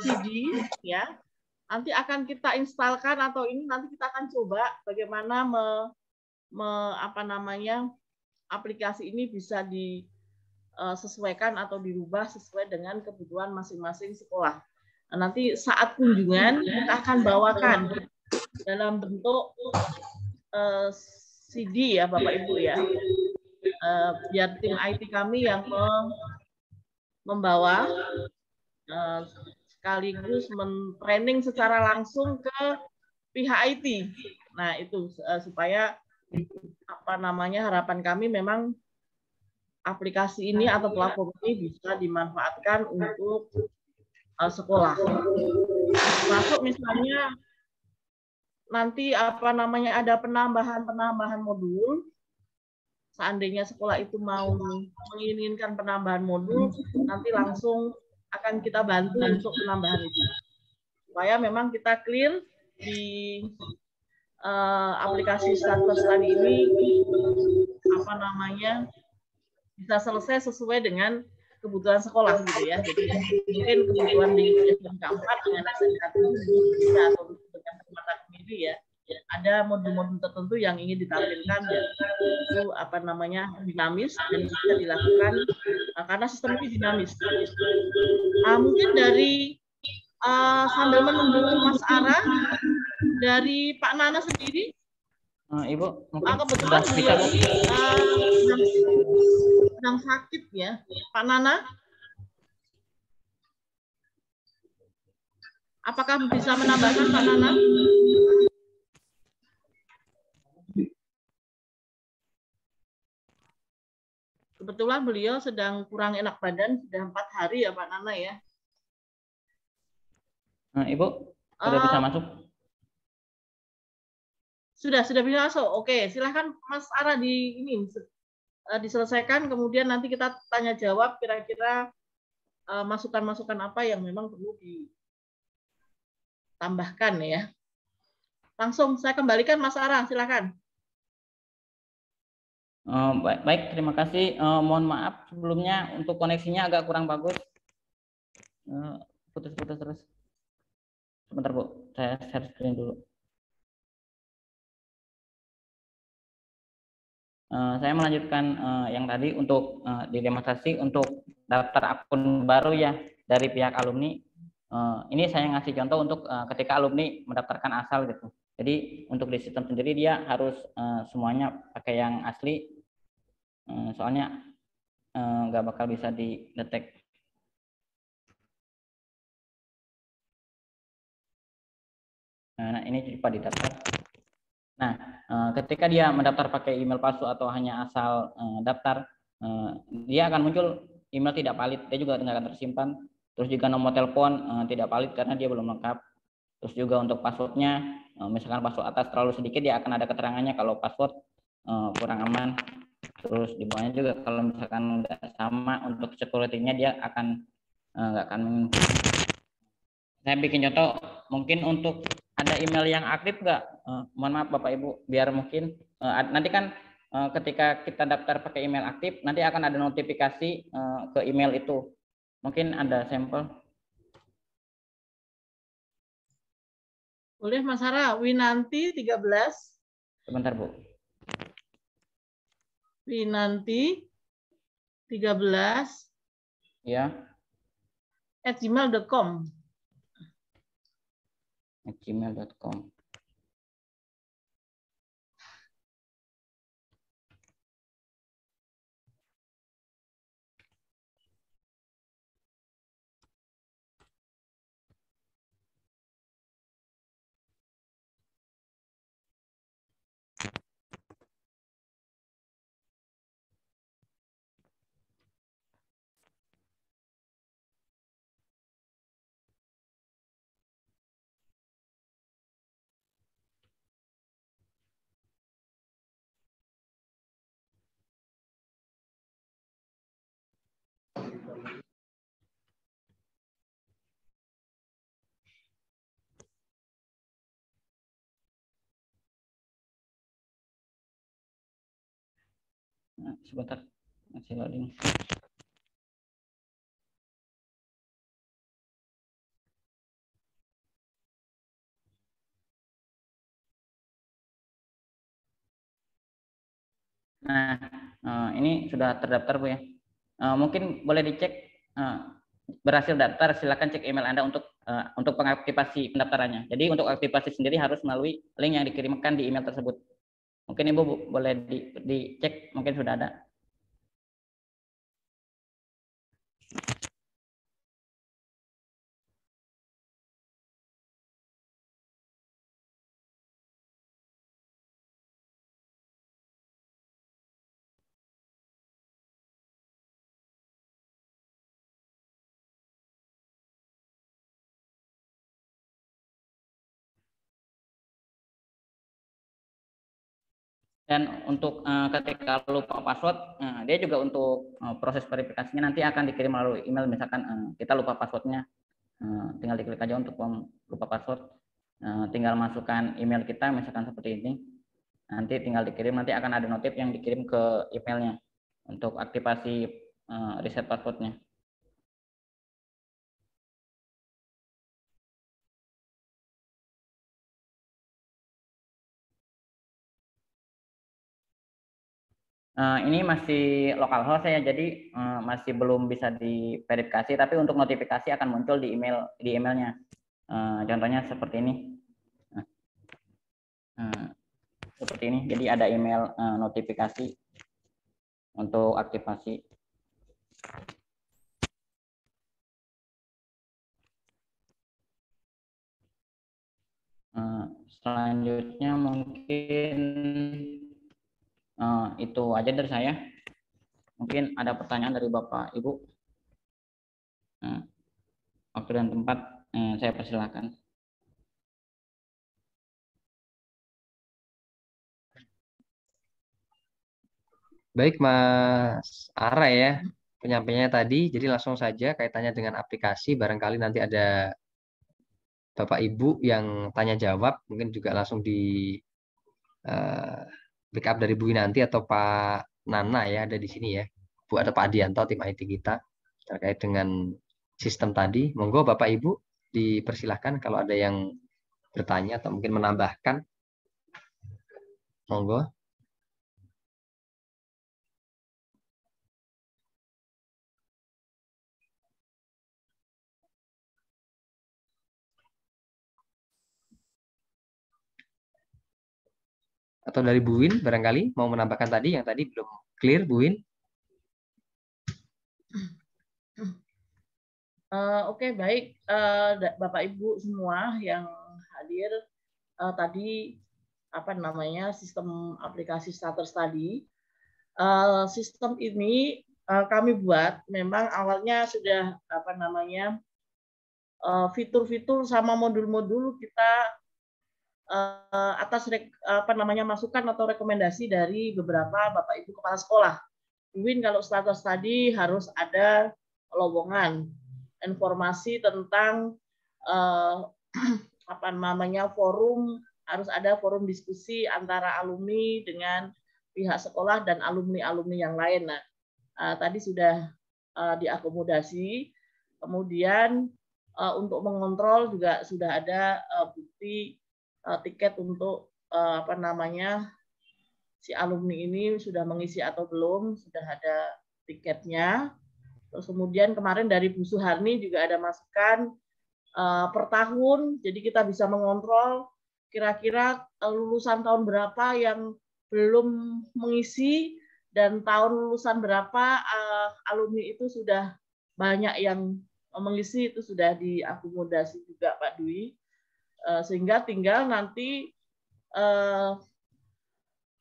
CD ya. Nanti akan kita instalkan atau ini nanti kita akan coba bagaimana aplikasi ini bisa disesuaikan atau dirubah sesuai dengan kebutuhan masing-masing sekolah. Nah, nanti saat kunjungan kita akan bawakan dalam bentuk CD ya Bapak Ibu ya, biar tim IT kami yang membawa sekaligus men-training secara langsung ke pihak IT. Nah itu supaya harapan kami memang aplikasi ini atau platform ini bisa dimanfaatkan untuk sekolah. Masuk misalnya nanti ada penambahan modul. Seandainya sekolah itu mau menginginkan penambahan modul, nanti langsung akan kita bantu untuk penambahan itu. Supaya memang kita clear di aplikasi Start First Study ini bisa selesai sesuai dengan kebutuhan sekolah gitu ya. Jadi mungkin kebutuhan di SMK 4 dengan SMK 7 bisa atau dengan mata kemiri ya. Ada modul-modul tertentu yang ingin ditampilkan dan itu dinamis dan bisa dilakukan karena sistem ini dinamis. Mungkin dari sambil menunggu Mas Ara, dari Pak Nana sendiri, Ibu mungkin kebetulan bisa sedang sakit ya, Pak Nana. Apakah bisa menambahkan Pak Nana? Kebetulan beliau sedang kurang enak badan, sudah 4 hari ya Pak Nana ya. Ibu sudah bisa masuk? Sudah bisa masuk. Oke, silahkan Mas Ara diselesaikan, kemudian nanti kita tanya jawab kira-kira masukan-masukan apa yang memang perlu ditambahkan ya. Langsung saya kembalikan Mas Ara, silakan. Baik, terima kasih. Mohon maaf sebelumnya untuk koneksinya agak kurang bagus. Putus-putus terus. Sebentar Bu, saya share screen dulu. Saya melanjutkan yang tadi untuk didemonstrasi untuk daftar akun baru ya dari pihak alumni. Ini saya ngasih contoh untuk ketika alumni mendaftarkan asal gitu. Jadi untuk di sistem sendiri dia harus semuanya pakai yang asli, soalnya nggak bakal bisa didetek. Nah ini coba didaftar. Nah, ketika dia mendaftar pakai email palsu atau hanya asal daftar, dia akan muncul email tidak valid, dia juga tidak akan tersimpan. Terus juga nomor telepon tidak valid karena dia belum lengkap. Terus juga untuk passwordnya, misalkan password atas terlalu sedikit, dia akan ada keterangannya kalau password kurang aman. Terus di bawahnya juga kalau misalkan nggak sama untuk security-nya dia akan nggak akan. Saya bikin contoh, mungkin untuk ada email yang aktif nggak? Mohon maaf Bapak Ibu, biar mungkin nanti kan ketika kita daftar pakai email aktif, nanti akan ada notifikasi ke email itu. Mungkin ada sampel. Boleh Mas Hara, Winanti 13. Sebentar Bu. Winanti 13. Ya. @gmail.com. @gmail.com. Nah, sebentar, masih loading. Nah, ini sudah terdaftar Bu ya. Mungkin boleh dicek berhasil daftar, silakan cek email Anda untuk pengaktifasi pendaftarannya. Jadi untuk aktifasi sendiri harus melalui link yang dikirimkan di email tersebut. Mungkin Ibu boleh dicek, mungkin sudah ada. Dan untuk ketika lupa password, dia juga untuk proses verifikasinya nanti akan dikirim melalui email. Misalkan kita lupa passwordnya, tinggal diklik aja untuk lupa password, tinggal masukkan email kita, misalkan seperti ini. Nanti tinggal dikirim, nanti akan ada notif yang dikirim ke emailnya untuk aktifasi reset passwordnya. Ini masih lokal host ya, jadi masih belum bisa diverifikasi, tapi untuk notifikasi akan muncul di emailnya. Contohnya seperti ini. Seperti ini, jadi ada email notifikasi untuk aktifasi. Selanjutnya mungkin itu aja dari saya. Mungkin ada pertanyaan dari Bapak Ibu. Waktu dan tempat saya persilakan. Baik Mas Ara ya, penyampaiannya tadi. Jadi langsung saja kaitannya dengan aplikasi. Barangkali nanti ada Bapak Ibu yang tanya jawab, mungkin juga langsung di backup dari Bu Winanti atau Pak Nana ya, ada di sini ya. Bu atau Pak Adianto tim IT kita terkait dengan sistem tadi. Monggo Bapak Ibu dipersilahkan kalau ada yang bertanya atau mungkin menambahkan. Monggo. Atau dari Bu Win barangkali mau menambahkan tadi yang tadi belum clear, Bu Win? Oke, baik. Bapak Ibu semua yang hadir, tadi apa namanya sistem aplikasi starter study. Sistem ini kami buat memang awalnya sudah apa namanya fitur-fitur sama modul-modul kita atas apa namanya masukan atau rekomendasi dari beberapa Bapak Ibu kepala sekolah. Win kalau starter study harus ada lowongan informasi tentang apa namanya forum, harus ada forum diskusi antara alumni dengan pihak sekolah dan alumni-alumni yang lain. Nah, tadi sudah diakomodasi. Kemudian untuk mengontrol juga sudah ada bukti tiket untuk apa namanya si alumni ini sudah mengisi atau belum, sudah ada tiketnya. Terus kemudian kemarin dari Bu Suharni juga ada masukan per tahun, jadi kita bisa mengontrol kira-kira lulusan tahun berapa yang belum mengisi dan tahun lulusan berapa alumni itu sudah banyak yang mengisi, itu sudah diakomodasi juga Pak Dwi. Sehingga tinggal nanti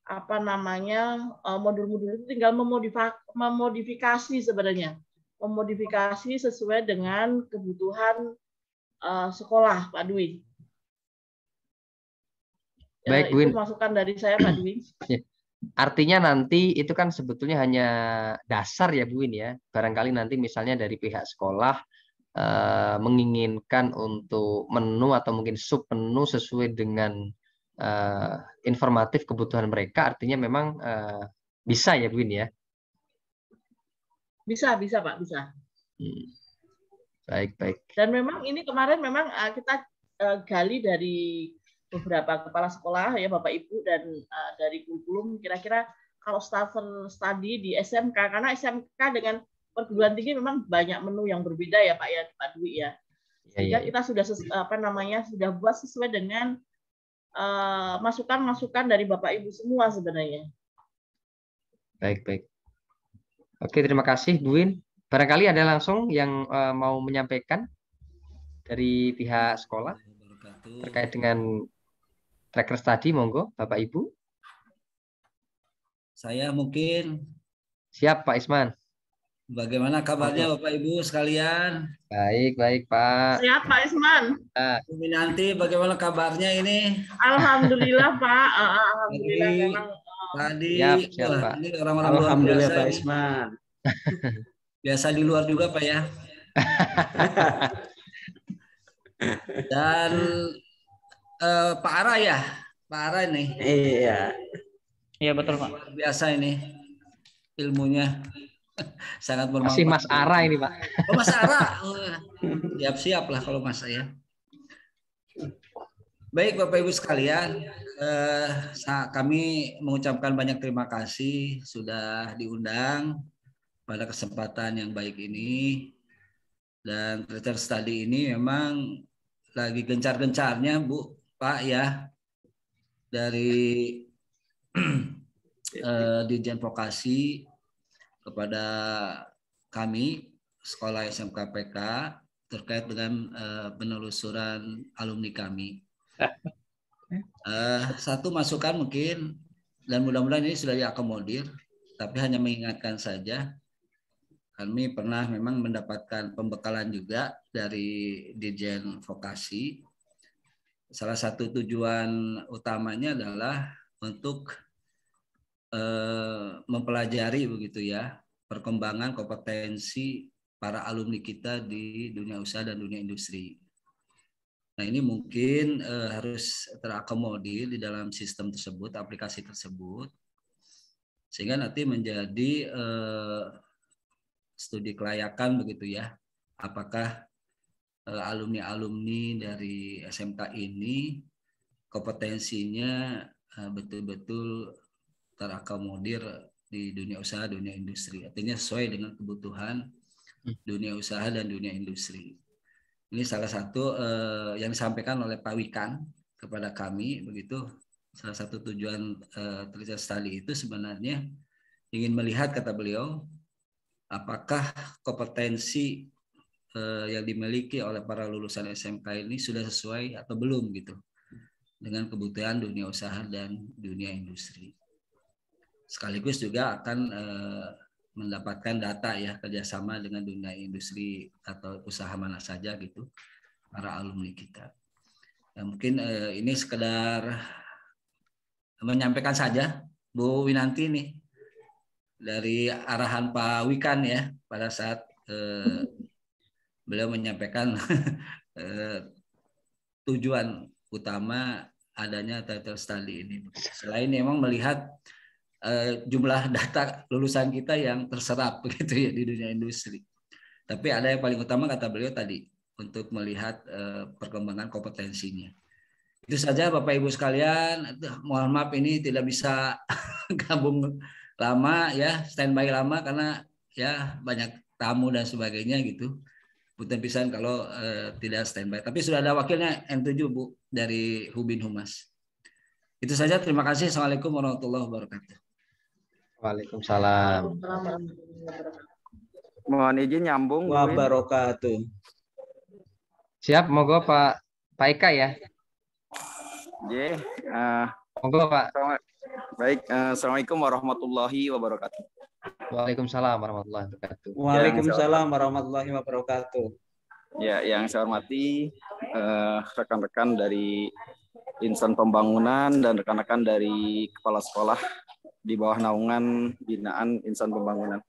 apa namanya modul-modul itu tinggal memodifikasi sebenarnya, memodifikasi sesuai dengan kebutuhan sekolah Pak Dwi. Baik, Bu itu Win. masukan dari saya Pak Dwi. Artinya nanti itu kan sebetulnya hanya dasar ya Bu Win ya. Barangkali nanti misalnya dari pihak sekolah menginginkan untuk menu atau mungkin sub menu sesuai dengan informatif kebutuhan mereka, artinya memang bisa ya Bu Win ya? Bisa Pak, bisa. Baik. Dan memang ini kemarin memang kita gali dari beberapa kepala sekolah ya Bapak Ibu dan dari kurikulum kira-kira kalau starter study di SMK, karena SMK dengan perguruan tinggi memang banyak menu yang berbeda ya Pak ya, Pak Dwi ya. Sehingga kita sudah apa namanya sudah buat sesuai dengan masukan-masukan dari Bapak Ibu semua sebenarnya. Baik. Oke, terima kasih Bu Win. Barangkali ada langsung yang mau menyampaikan dari pihak sekolah terkait dengan tracker study, monggo Bapak Ibu. Saya mungkin. Siap Pak Isman. Bagaimana kabarnya Bapak Ibu sekalian? Baik Pak. Siap Pak Isman. Nanti bagaimana kabarnya ini? Alhamdulillah Pak. Alhamdulillah memang. Tadi siap Pak. Ini orang-orang luar biasa Pak Isman. Biasa di luar juga Pak ya. Dan Pak Ara ya, Pak Ara ini. Iya betul Pak. Luar biasa ini ilmunya. Sangat bermanfaat. Masih Mas Ara ini Pak. Oh Mas Ara. Siap-siap lah kalau Mas saya. Baik Bapak Ibu sekalian, kami mengucapkan banyak terima kasih sudah diundang pada kesempatan yang baik ini. Dan tracker study ini memang lagi gencar-gencarnya Bu, Pak ya, dari Dirjen Vokasi kepada kami Sekolah SMK PK terkait dengan penelusuran alumni kami. Satu masukan mungkin, dan mudah-mudahan ini sudah diakomodir, tapi hanya mengingatkan saja, kami pernah memang mendapatkan pembekalan juga dari Dirjen Vokasi. Salah satu tujuan utamanya adalah untuk mempelajari begitu ya perkembangan kompetensi para alumni kita di dunia usaha dan dunia industri. Nah ini mungkin harus terakomodir di dalam sistem tersebut, aplikasi tersebut, sehingga nanti menjadi studi kelayakan begitu ya. Apakah alumni-alumni dari SMK ini kompetensinya betul-betul terakomodir di dunia usaha, dunia industri. Artinya sesuai dengan kebutuhan dunia usaha dan dunia industri. Ini salah satu yang disampaikan oleh Pak Wikan kepada kami begitu salah satu tujuan Tricia Study itu sebenarnya ingin melihat, kata beliau, apakah kompetensi yang dimiliki oleh para lulusan SMK ini sudah sesuai atau belum gitu dengan kebutuhan dunia usaha dan dunia industri. Sekaligus juga akan mendapatkan data ya kerjasama dengan dunia industri atau usaha mana saja gitu para alumni kita. Ya, mungkin ini sekedar menyampaikan saja Bu Winanti nih dari arahan Pak Wikan ya pada saat beliau menyampaikan tujuan utama adanya title study ini. Selain memang melihat jumlah data lulusan kita yang terserap begitu ya di dunia industri. Tapi ada yang paling utama kata beliau tadi untuk melihat perkembangan kompetensinya. Itu saja Bapak Ibu sekalian. Mohon maaf ini tidak bisa gabung lama ya, standby lama karena ya banyak tamu dan sebagainya gitu. Punten pisan kalau tidak standby. Tapi sudah ada wakilnya N7 Bu dari Hubin Humas. Itu saja, terima kasih. Assalamualaikum warahmatullahi wabarakatuh. Waalaikumsalam. Mohon izin nyambung. Wabarakatuh. Siap, monggo Pak Eka ya. Monggo Pak. Baik, Assalamualaikum warahmatullahi wabarakatuh. Waalaikumsalam warahmatullahi wabarakatuh. Waalaikumsalam warahmatullahi wabarakatuh. Ya, yang saya hormati rekan-rekan dari insan pembangunan dan rekan-rekan dari kepala sekolah di bawah naungan binaan insan pembangunan.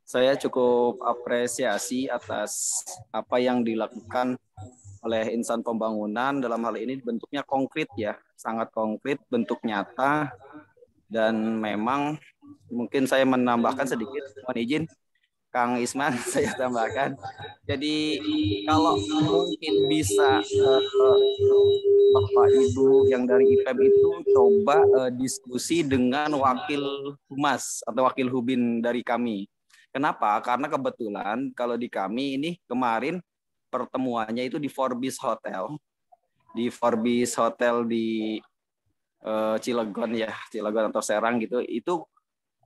Saya cukup apresiasi atas apa yang dilakukan oleh insan pembangunan, dalam hal ini bentuknya konkret ya, sangat konkret, bentuk nyata, dan memang mungkin saya menambahkan sedikit, mohon izin Kang Isman saya tambahkan. Jadi kalau mungkin bisa Bapak Ibu yang dari IPEM itu coba diskusi dengan wakil humas atau wakil hubin dari kami. Kenapa? Karena kebetulan kalau di kami ini kemarin pertemuannya itu di Forbis Hotel. Di Forbis Hotel di Cilegon ya, Cilegon atau Serang gitu. Itu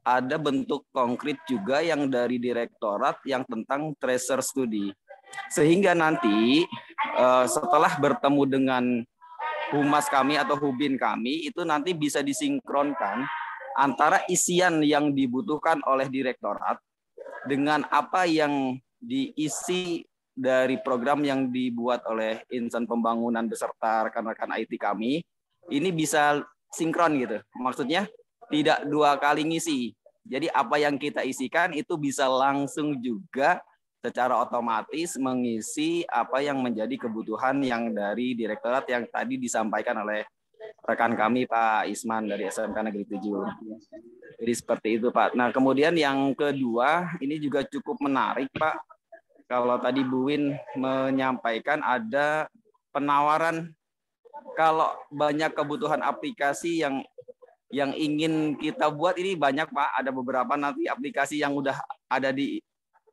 ada bentuk konkret juga yang dari direktorat yang tentang tracer study. Sehingga nanti setelah bertemu dengan humas kami atau hubin kami, itu nanti bisa disinkronkan antara isian yang dibutuhkan oleh direktorat dengan apa yang diisi dari program yang dibuat oleh insan pembangunan beserta rekan-rekan IT kami, ini bisa sinkron gitu. Maksudnya tidak dua kali ngisi. Jadi apa yang kita isikan itu bisa langsung juga secara otomatis mengisi apa yang menjadi kebutuhan yang dari direktorat yang tadi disampaikan oleh rekan kami Pak Isman dari SMK Negeri 7. Jadi seperti itu Pak. Nah kemudian yang kedua ini juga cukup menarik Pak. Kalau tadi Bu Win menyampaikan ada penawaran kalau banyak kebutuhan aplikasi yang ingin kita buat ini banyak Pak. Ada beberapa nanti aplikasi yang udah ada di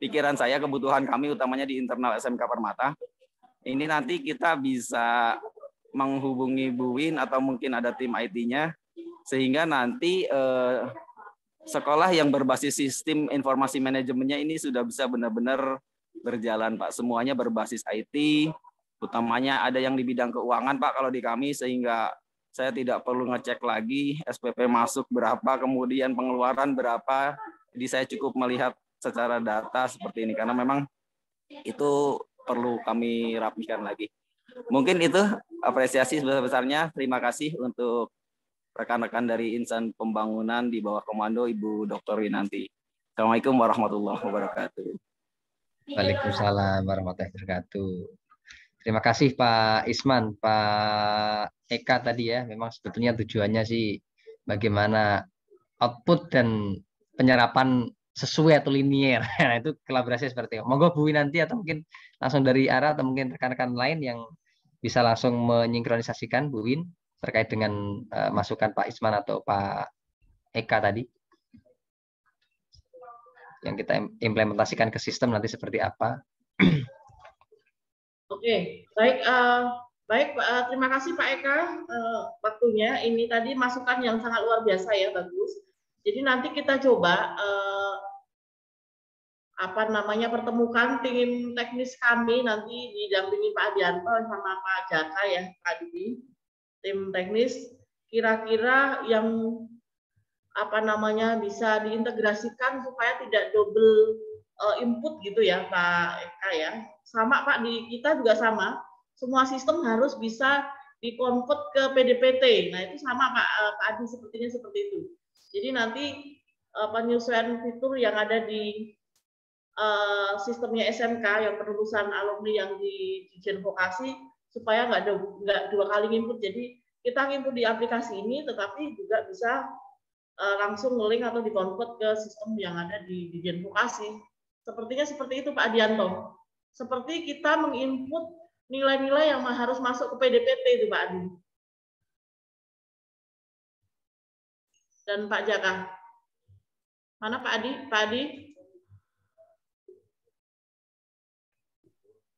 pikiran saya, kebutuhan kami utamanya di internal SMK Permata. Ini nanti kita bisa menghubungi Bu Win atau mungkin ada tim IT-nya sehingga nanti sekolah yang berbasis sistem informasi manajemennya ini sudah bisa benar-benar berjalan Pak. Semuanya berbasis IT, utamanya ada yang di bidang keuangan Pak kalau di kami sehingga saya tidak perlu ngecek lagi SPP masuk berapa, kemudian pengeluaran berapa. Jadi saya cukup melihat secara data seperti ini karena memang itu perlu kami rapikan lagi. Mungkin itu apresiasi sebesar-besarnya. Terima kasih untuk rekan-rekan dari insan pembangunan di bawah komando Ibu Dr. Winanti. Assalamualaikum warahmatullahi wabarakatuh. Waalaikumsalam warahmatullahi wabarakatuh. Terima kasih Pak Isman, Pak Eka tadi ya. Memang sebetulnya tujuannya sih bagaimana output dan penyerapan sesuai atau linier. Nah, itu kolaborasi seperti itu. Monggo Bu nanti atau mungkin langsung dari ARA atau mungkin rekan-rekan lain yang bisa langsung menyinkronisasikan Bu Win terkait dengan masukan Pak Isman atau Pak Eka tadi. Yang kita implementasikan ke sistem nanti seperti apa. Oke, baik. Baik, terima kasih Pak Eka waktunya. Ini tadi masukan yang sangat luar biasa ya, bagus. Jadi nanti kita coba pertemukan tim teknis kami nanti didampingi Pak Adianto sama Pak Jaka ya, Pak Didi. Tim teknis kira-kira yang bisa diintegrasikan supaya tidak double input gitu ya Pak Eka ya. Sama Pak, di kita juga sama. Semua sistem harus bisa di-convert ke PDPT. Nah, itu sama Pak Adi, sepertinya seperti itu. Jadi nanti penyesuaian fitur yang ada di sistemnya SMK yang penelulusan alumni yang di Dijen Vokasi supaya nggak dua kali input. Jadi kita input di aplikasi ini, tetapi juga bisa langsung nge-link atau di-convert ke sistem yang ada di Dijen Vokasi. Sepertinya seperti itu Pak Adianto. Seperti kita menginput nilai-nilai yang harus masuk ke PDPT itu Pak Adi. Dan Pak Jaka. Mana Pak Adi? Pak Adi?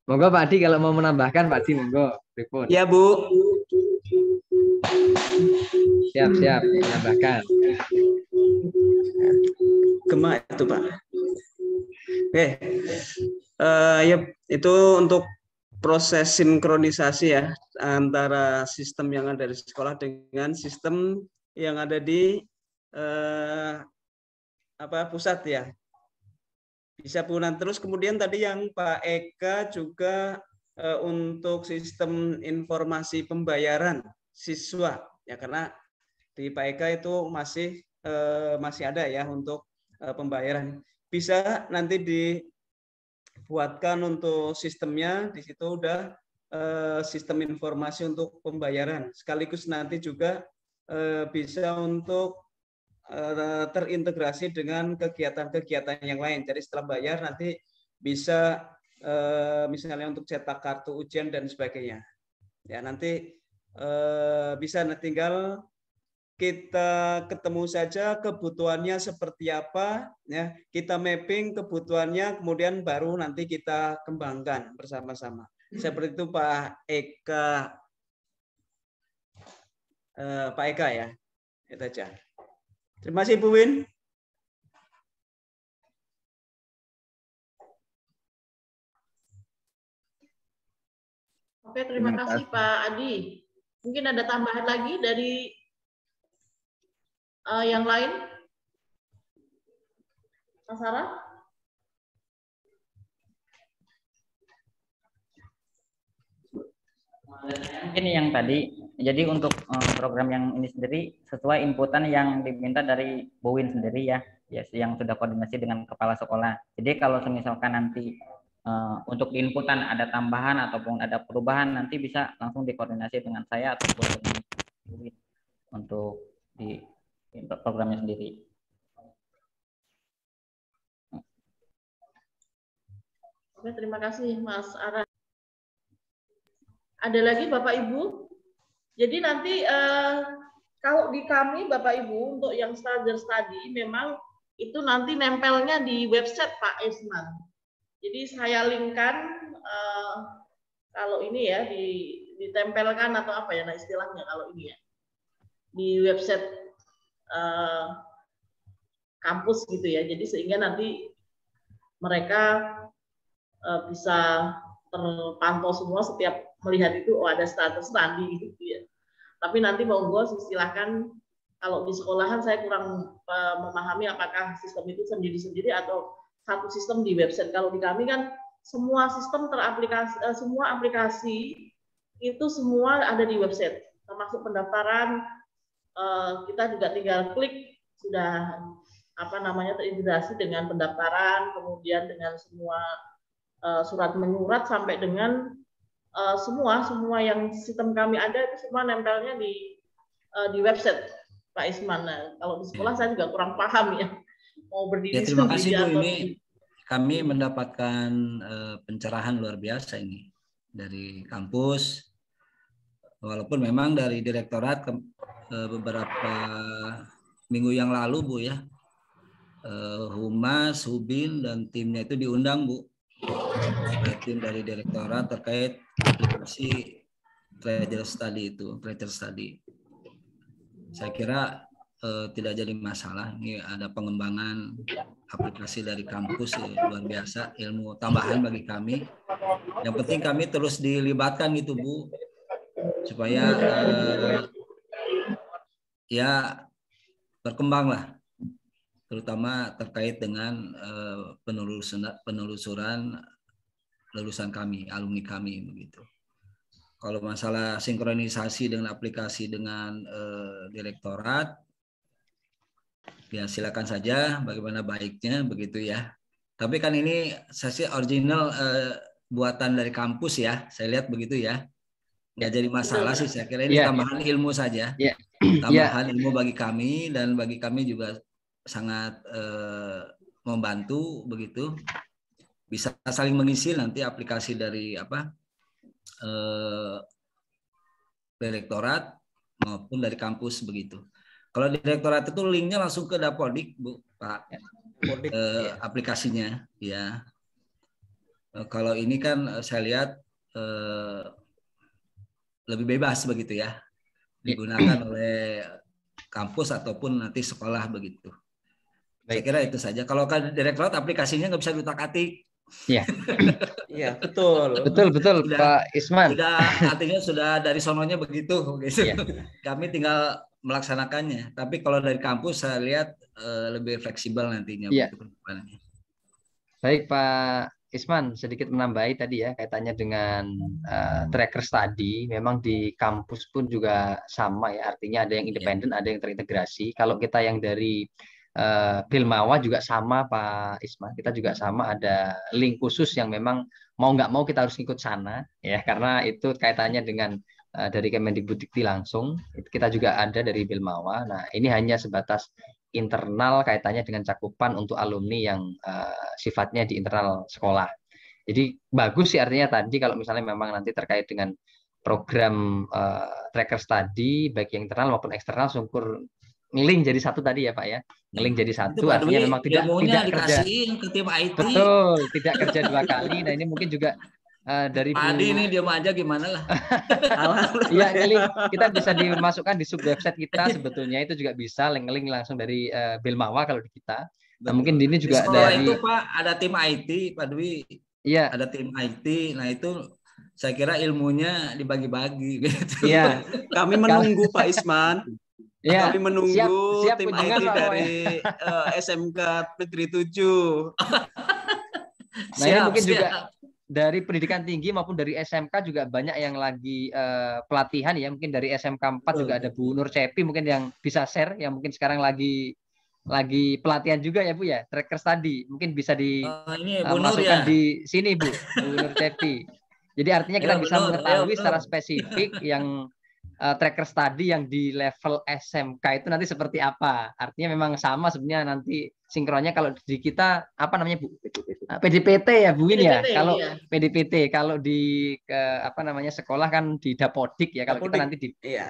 Monggo Pak Adi kalau mau menambahkan Pak Adi monggo. Report. Ya Bu. Siap menambahkan. Kema itu Pak. Oke. Ya itu untuk proses sinkronisasi ya antara sistem yang ada di sekolah dengan sistem yang ada di pusat ya. Bisa punan terus. Kemudian tadi yang Pak Eka juga untuk sistem informasi pembayaran siswa ya, karena di Pak Eka itu masih ada ya untuk pembayaran. Bisa nanti dibuatkan untuk sistemnya, di situ udah sistem informasi untuk pembayaran. Sekaligus nanti juga bisa untuk terintegrasi dengan kegiatan-kegiatan yang lain. Jadi setelah bayar nanti bisa misalnya untuk cetak kartu ujian dan sebagainya. Ya nanti bisa tinggal kita ketemu saja kebutuhannya seperti apa, ya kita mapping kebutuhannya, kemudian baru nanti kita kembangkan bersama-sama. Seperti itu Pak Eka, ya, itu aja. Terima kasih Bu Win. Oke, terima kasih Pak Adi. Mungkin ada tambahan lagi dari yang lain? Mas Sarah? Mungkin yang tadi, jadi untuk program yang ini sendiri sesuai inputan yang diminta dari Bu Win sendiri ya, yang sudah koordinasi dengan kepala sekolah. Jadi kalau misalkan nanti untuk inputan ada tambahan ataupun ada perubahan, nanti bisa langsung dikoordinasi dengan saya ataupun dengan Bu Win untuk di programnya sendiri. Oke, terima kasih Mas Ara. Ada lagi Bapak Ibu? Jadi nanti kalau di kami Bapak Ibu untuk yang standar study memang itu nanti nempelnya di website Pak Isman. Jadi saya linkkan kalau ini ya ditempelkan atau apa ya istilahnya kalau ini ya di website kampus gitu ya. Jadi sehingga nanti mereka bisa terpantau semua setiap melihat itu ada status study gitu ya. Tapi nanti monggo silakan, kalau di sekolahan saya kurang memahami apakah sistem itu sendiri-sendiri atau satu sistem di website. Kalau di kami kan semua sistem teraplikasi, semua aplikasi itu semua ada di website, termasuk pendaftaran. Kita juga tinggal klik sudah terintegrasi dengan pendaftaran, kemudian dengan semua surat menyurat sampai dengan semua yang sistem kami ada itu semua nempelnya di website Pak Isman. Nah, kalau di sekolah saya juga kurang paham ya mau berdiri. Ya, terima kasih Bu, ini kami mendapatkan pencerahan luar biasa ini dari kampus. Walaupun memang dari direktorat beberapa minggu yang lalu Bu ya, Humas, Hubin dan timnya itu diundang Bu, tim dari direktorat terkait aplikasi treasure study. Saya kira tidak jadi masalah. Ini ada pengembangan aplikasi dari kampus luar biasa, ilmu tambahan bagi kami. Yang penting kami terus dilibatkan gitu Bu, supaya ya berkembang lah, terutama terkait dengan penelusuran lulusan kami, alumni kami begitu. Kalau masalah sinkronisasi dengan aplikasi dengan direktorat, ya silakan saja bagaimana baiknya begitu ya. Tapi kan ini sesi original buatan dari kampus ya, saya lihat begitu ya. Nggak jadi masalah sih, saya kira ini tambahan ilmu saja. Tambahan ilmu bagi kami, dan bagi kami juga sangat membantu begitu. Bisa saling mengisi nanti aplikasi dari direktorat maupun dari kampus begitu. Kalau direktorat itu linknya langsung ke Dapodik, Bu, Pak. Aplikasinya, ya. Kalau ini kan saya lihat lebih bebas begitu ya, digunakan oleh kampus ataupun nanti sekolah begitu. Saya kira itu saja. Kalau kan direktorat aplikasinya nggak bisa diutak-atik. Iya. Iya, betul. Betul Pak Isman. Artinya sudah dari sononya begitu. Ya. Kami tinggal melaksanakannya. Tapi kalau dari kampus saya lihat lebih fleksibel nantinya. Ya. Baik Pak Isman, sedikit menambahi tadi ya kaitannya dengan tracker study. Memang di kampus pun juga sama ya. Artinya ada yang independen, ada yang terintegrasi. Kalau kita yang dari Bilmawa juga sama Pak Isman, kita juga sama ada link khusus yang memang mau nggak mau kita harus ikut sana ya, karena itu kaitannya dengan dari Kemendikbuddikti langsung. Kita juga ada dari Bilmawa. Nah ini hanya sebatas internal kaitannya dengan cakupan untuk alumni yang sifatnya di internal sekolah. Jadi bagus sih artinya tadi kalau misalnya memang nanti terkait dengan program tracker study baik yang internal maupun eksternal, syukur ngeling jadi satu tadi ya Pak ya, ngeling jadi satu artinya memang tidak kerja ke tim IT. Betul, tidak kerja dua kali. Nah ini mungkin juga dari Adi ini diam aja gimana lah. Iya, ngeling kita bisa dimasukkan di sub website kita sebetulnya, itu juga bisa link langsung dari Bilmawa kalau di kita. Nah mungkin ini juga dari itu Pak ada tim IT Pak Dwi. Iya. Ada tim IT. Nah itu saya kira ilmunya dibagi-bagi gitu. Iya, kami menunggu Pak Isman. Ya, kami menunggu siap tim IT dari SMK Negeri 7. Nah ini mungkin juga dari pendidikan tinggi maupun dari SMK juga banyak yang lagi pelatihan ya. Mungkin dari SMK 4 juga ada Bu Nur Cepi mungkin yang bisa share, yang mungkin sekarang lagi pelatihan juga ya Bu ya, tracker study. Mungkin bisa dimasukkan di sini Bu Nur Cepi. Jadi artinya kita bisa mengetahui secara spesifik yang tracker study yang di level SMK itu nanti seperti apa. Artinya memang sama sebenarnya nanti sinkronnya. Kalau di kita apa namanya Bu? PDPT ya Bu ini ya. Kalau PDPT, kalau di sekolah kan di Dapodik ya. Kalau kita nanti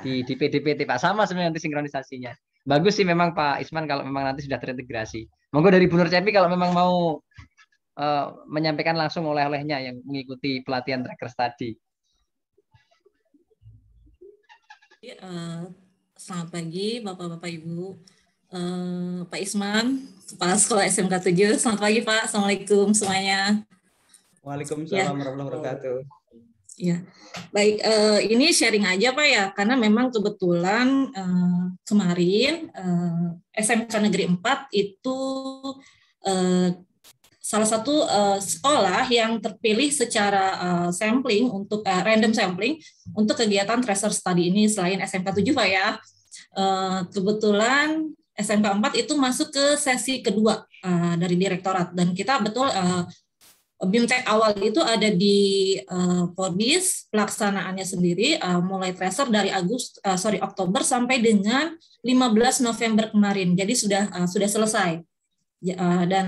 di PDPT Pak, sama sebenarnya nanti sinkronisasinya. Bagus sih memang Pak Isman kalau memang nanti sudah terintegrasi. Monggo dari Bu Nur Cepi kalau memang mau menyampaikan langsung oleh-olehnya yang mengikuti pelatihan tracker study. Selamat pagi Bapak-Bapak Ibu, Pak Isman, Kepala Sekolah SMK 7. Selamat pagi Pak, Assalamualaikum semuanya. Waalaikumsalam warahmatullahi wabarakatuh. Ya, baik. Ini sharing aja Pak ya, karena memang kebetulan kemarin SMK Negeri 4 itu salah satu sekolah yang terpilih secara sampling untuk random sampling untuk kegiatan tracer study ini selain SMK 7 Pak ya. Kebetulan SMK 4 itu masuk ke sesi kedua dari direktorat, dan kita betul BIMTEK awal itu ada di Porbis, pelaksanaannya sendiri mulai tracer dari Oktober sampai dengan 15 November kemarin. Jadi sudah selesai. Dan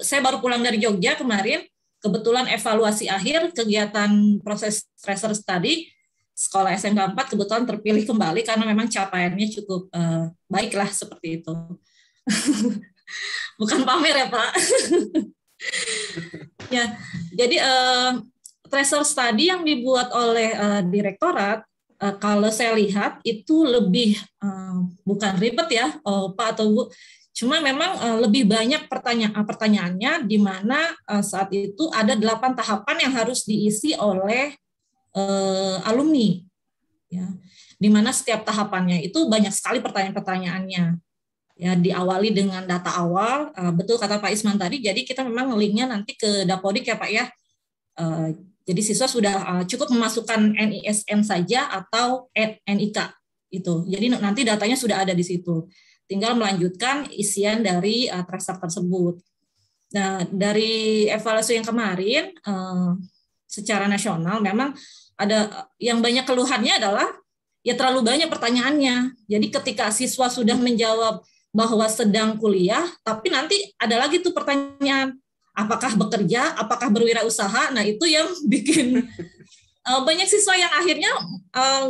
saya baru pulang dari Jogja kemarin, kebetulan evaluasi akhir kegiatan proses tracer study sekolah SMK 4 kebetulan terpilih kembali karena memang capaiannya cukup baiklah seperti itu. Bukan pamer ya Pak. Ya, jadi tracer study yang dibuat oleh direktorat, kalau saya lihat itu lebih bukan ribet ya, Pak atau Bu, cuma memang lebih banyak pertanyaannya, di mana saat itu ada 8 tahapan yang harus diisi oleh alumni, ya, di mana setiap tahapannya itu banyak sekali pertanyaan-pertanyaannya. Ya, diawali dengan data awal, betul kata Pak Isman tadi, jadi kita memang linknya nanti ke Dapodik ya Pak ya. Jadi siswa sudah cukup memasukkan NISN saja atau NIK itu. Jadi nanti datanya sudah ada di situ. Tinggal melanjutkan isian dari tracer tersebut. Nah, dari evaluasi yang kemarin secara nasional memang ada yang banyak keluhannya adalah ya terlalu banyak pertanyaannya. Jadi ketika siswa sudah menjawab bahwa sedang kuliah, tapi nanti ada lagi tuh pertanyaan, apakah bekerja, apakah berwirausaha. Nah, itu yang bikin banyak siswa yang akhirnya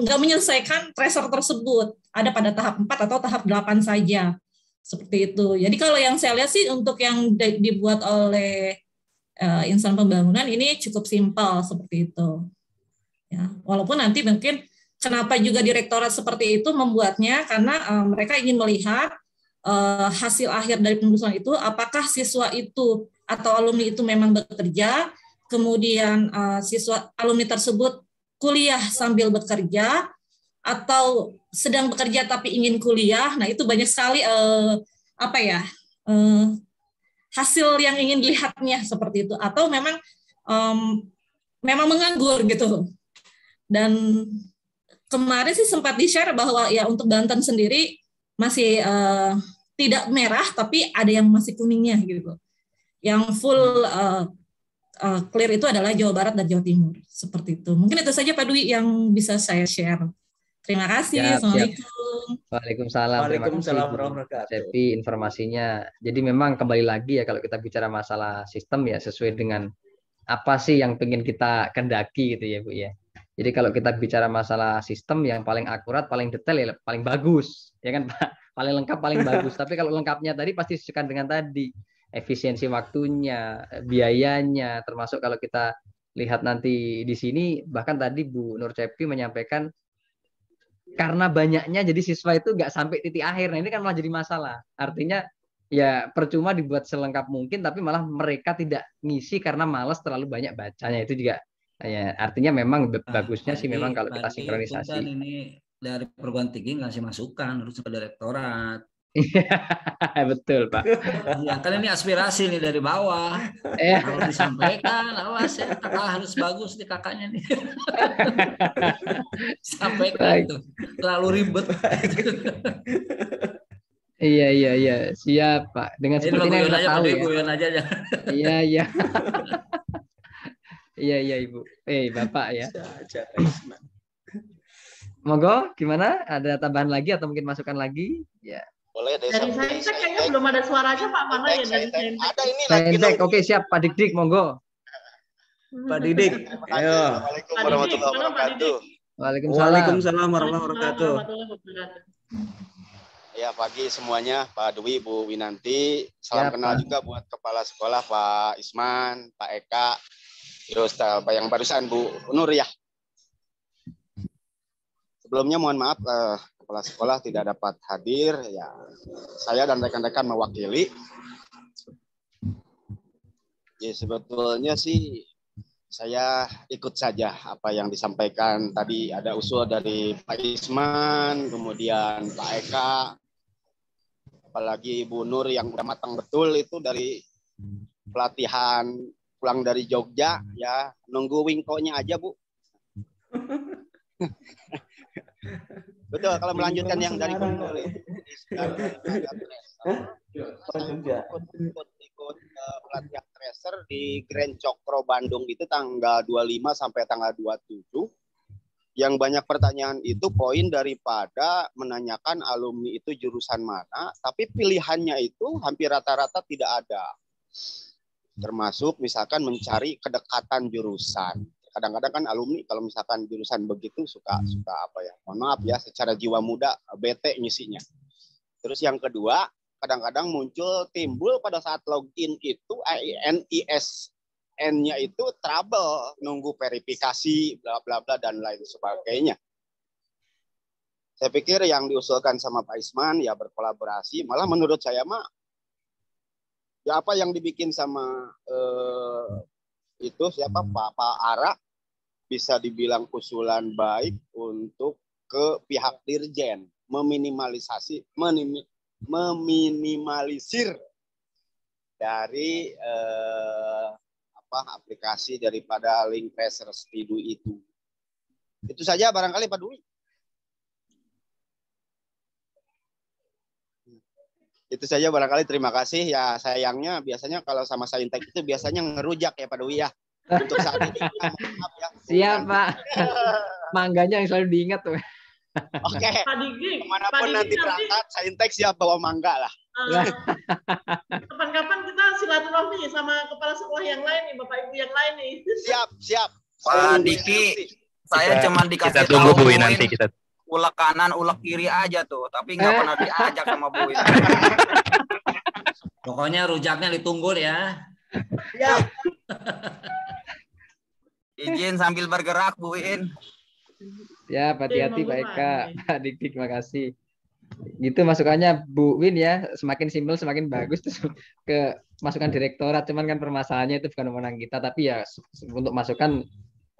nggak menyelesaikan tracer tersebut. Ada pada tahap 4 atau tahap 8 saja. Seperti itu. Jadi kalau yang saya lihat sih untuk yang dibuat oleh insan pembangunan ini cukup simpel seperti itu. Ya, walaupun nanti mungkin kenapa juga direktorat seperti itu membuatnya, karena mereka ingin melihat hasil akhir dari penelusuran itu, apakah siswa itu atau alumni itu memang bekerja, kemudian siswa alumni tersebut kuliah sambil bekerja, atau sedang bekerja tapi ingin kuliah. Nah, itu banyak sekali hasil yang ingin dilihatnya seperti itu, atau memang memang menganggur gitu. Dan kemarin sih sempat di-share bahwa ya untuk Banten sendiri masih tidak merah, tapi ada yang masih kuningnya gitu. Yang full clear itu adalah Jawa Barat dan Jawa Timur. Seperti itu. Mungkin itu saja Pak Dwi yang bisa saya share. Terima kasih. Assalamualaikum. Waalaikumsalam. Waalaikumsalam Terima kasih Cepi informasinya. Jadi memang kembali lagi ya, kalau kita bicara masalah sistem ya sesuai dengan apa sih yang pengen kita kendaki gitu ya Bu ya. Jadi kalau kita bicara masalah sistem yang paling akurat, paling detail ya paling bagus, ya kan Pak? Paling lengkap, paling bagus. Tapi kalau lengkapnya tadi pasti sesuaikan dengan tadi efisiensi waktunya, biayanya, termasuk kalau kita lihat nanti di sini, bahkan tadi Bu Nur Cepi menyampaikan karena banyaknya jadi siswa itu nggak sampai titik akhir. Nah ini kan malah jadi masalah. Artinya ya percuma dibuat selengkap mungkin, tapi malah mereka tidak ngisi karena malas terlalu banyak bacanya. Itu juga ya artinya memang bagusnya sih memang kalau kita sinkronisasi. Kan ini dari perguruan tinggi ngasih masukan harus ke direktorat. Betul Pak. Ya kan ini aspirasi nih dari bawah. Harus disampaikan, awas ya kakak harus bagus nih kakaknya nih. Sampaikan tuh. Terlalu ribet. Iya siap Pak. Dengan seperti ini kita tahu ya. Iya. Iya Ibu. Bapak ya. Monggo, gimana? Ada tambahan lagi atau mungkin masukan lagi? Ya. Boleh dari saya kayaknya belum ada suaranya Pak. Mana ya dari saya? Ada ini lagi. Oke, siap Pak Dik, monggo. Pak Didik. Ayo. Assalamualaikum warahmatullahi wabarakatuh. Waalaikumsalam warahmatullahi wabarakatuh. Ya, pagi semuanya, Pak Dwi, Bu Winanti. Salam kenal juga buat Kepala Sekolah Pak Isman, Pak Eka, terus yang barusan Bu Nur ya. Sebelumnya mohon maaf Kepala Sekolah tidak dapat hadir. Ya, saya dan rekan-rekan mewakili. Ya, sebetulnya sih saya ikut saja apa yang disampaikan tadi. Ada usul dari Pak Isman, kemudian Pak Eka, apalagi Bu Nur yang udah matang betul itu dari pelatihan pulang dari Jogja ya, nunggu wingkonya aja Bu. Betul, kalau melanjutkan yang dari Bu Nur ikut pelatihan tracer di Grand Cokro Bandung itu tanggal 25 sampai tanggal 27. Yang banyak pertanyaan itu poin daripada menanyakan alumni itu jurusan mana, tapi pilihannya itu hampir rata-rata tidak ada. Termasuk misalkan mencari kedekatan jurusan. Kadang-kadang kan alumni kalau misalkan jurusan begitu suka apa ya, mohon maaf ya, secara jiwa muda bete ngisinya. Terus yang kedua, kadang-kadang timbul pada saat login itu NIS N-nya itu trouble, nunggu verifikasi, bla bla bla dan lain sebagainya. Saya pikir yang diusulkan sama Pak Isman ya berkolaborasi. Malah menurut saya mah ya apa yang dibikin sama itu siapa Pak Ara bisa dibilang usulan baik untuk ke pihak Dirjen meminimalisir dari aplikasi daripada link tracer Stidu itu. Itu saja barangkali Pak Dwi. Itu saja barangkali, terima kasih. Ya sayangnya biasanya kalau sama Saintek itu biasanya ngerujak ya Pak Dwi ya. Untuk saat ini maaf ya. Siap Pak. Mangganya yang selalu diingat tuh. Oke. Kemanapun nanti berangkat Saintek siap bawa mangga lah. Kapan-kapan kita silaturahmi sama kepala sekolah yang lain nih, Bapak Ibu yang lain nih. Siap. Pak Diki, saya cuma dikasih kita tunggu tahu Bu nanti kita. Ulek kanan, ulek kiri aja tuh, tapi nggak pernah diajak sama Bu Win. Pokoknya rujaknya ditunggu ya. Ya. Izin sambil bergerak Bu Win. Ya, hati-hati Pak Eka, Pak Dik, makasih. Gitu masukannya Bu Win ya, semakin simpel semakin bagus terus ke masukan direktorat, cuman kan permasalahannya itu bukan wewenang kita, tapi ya untuk masukan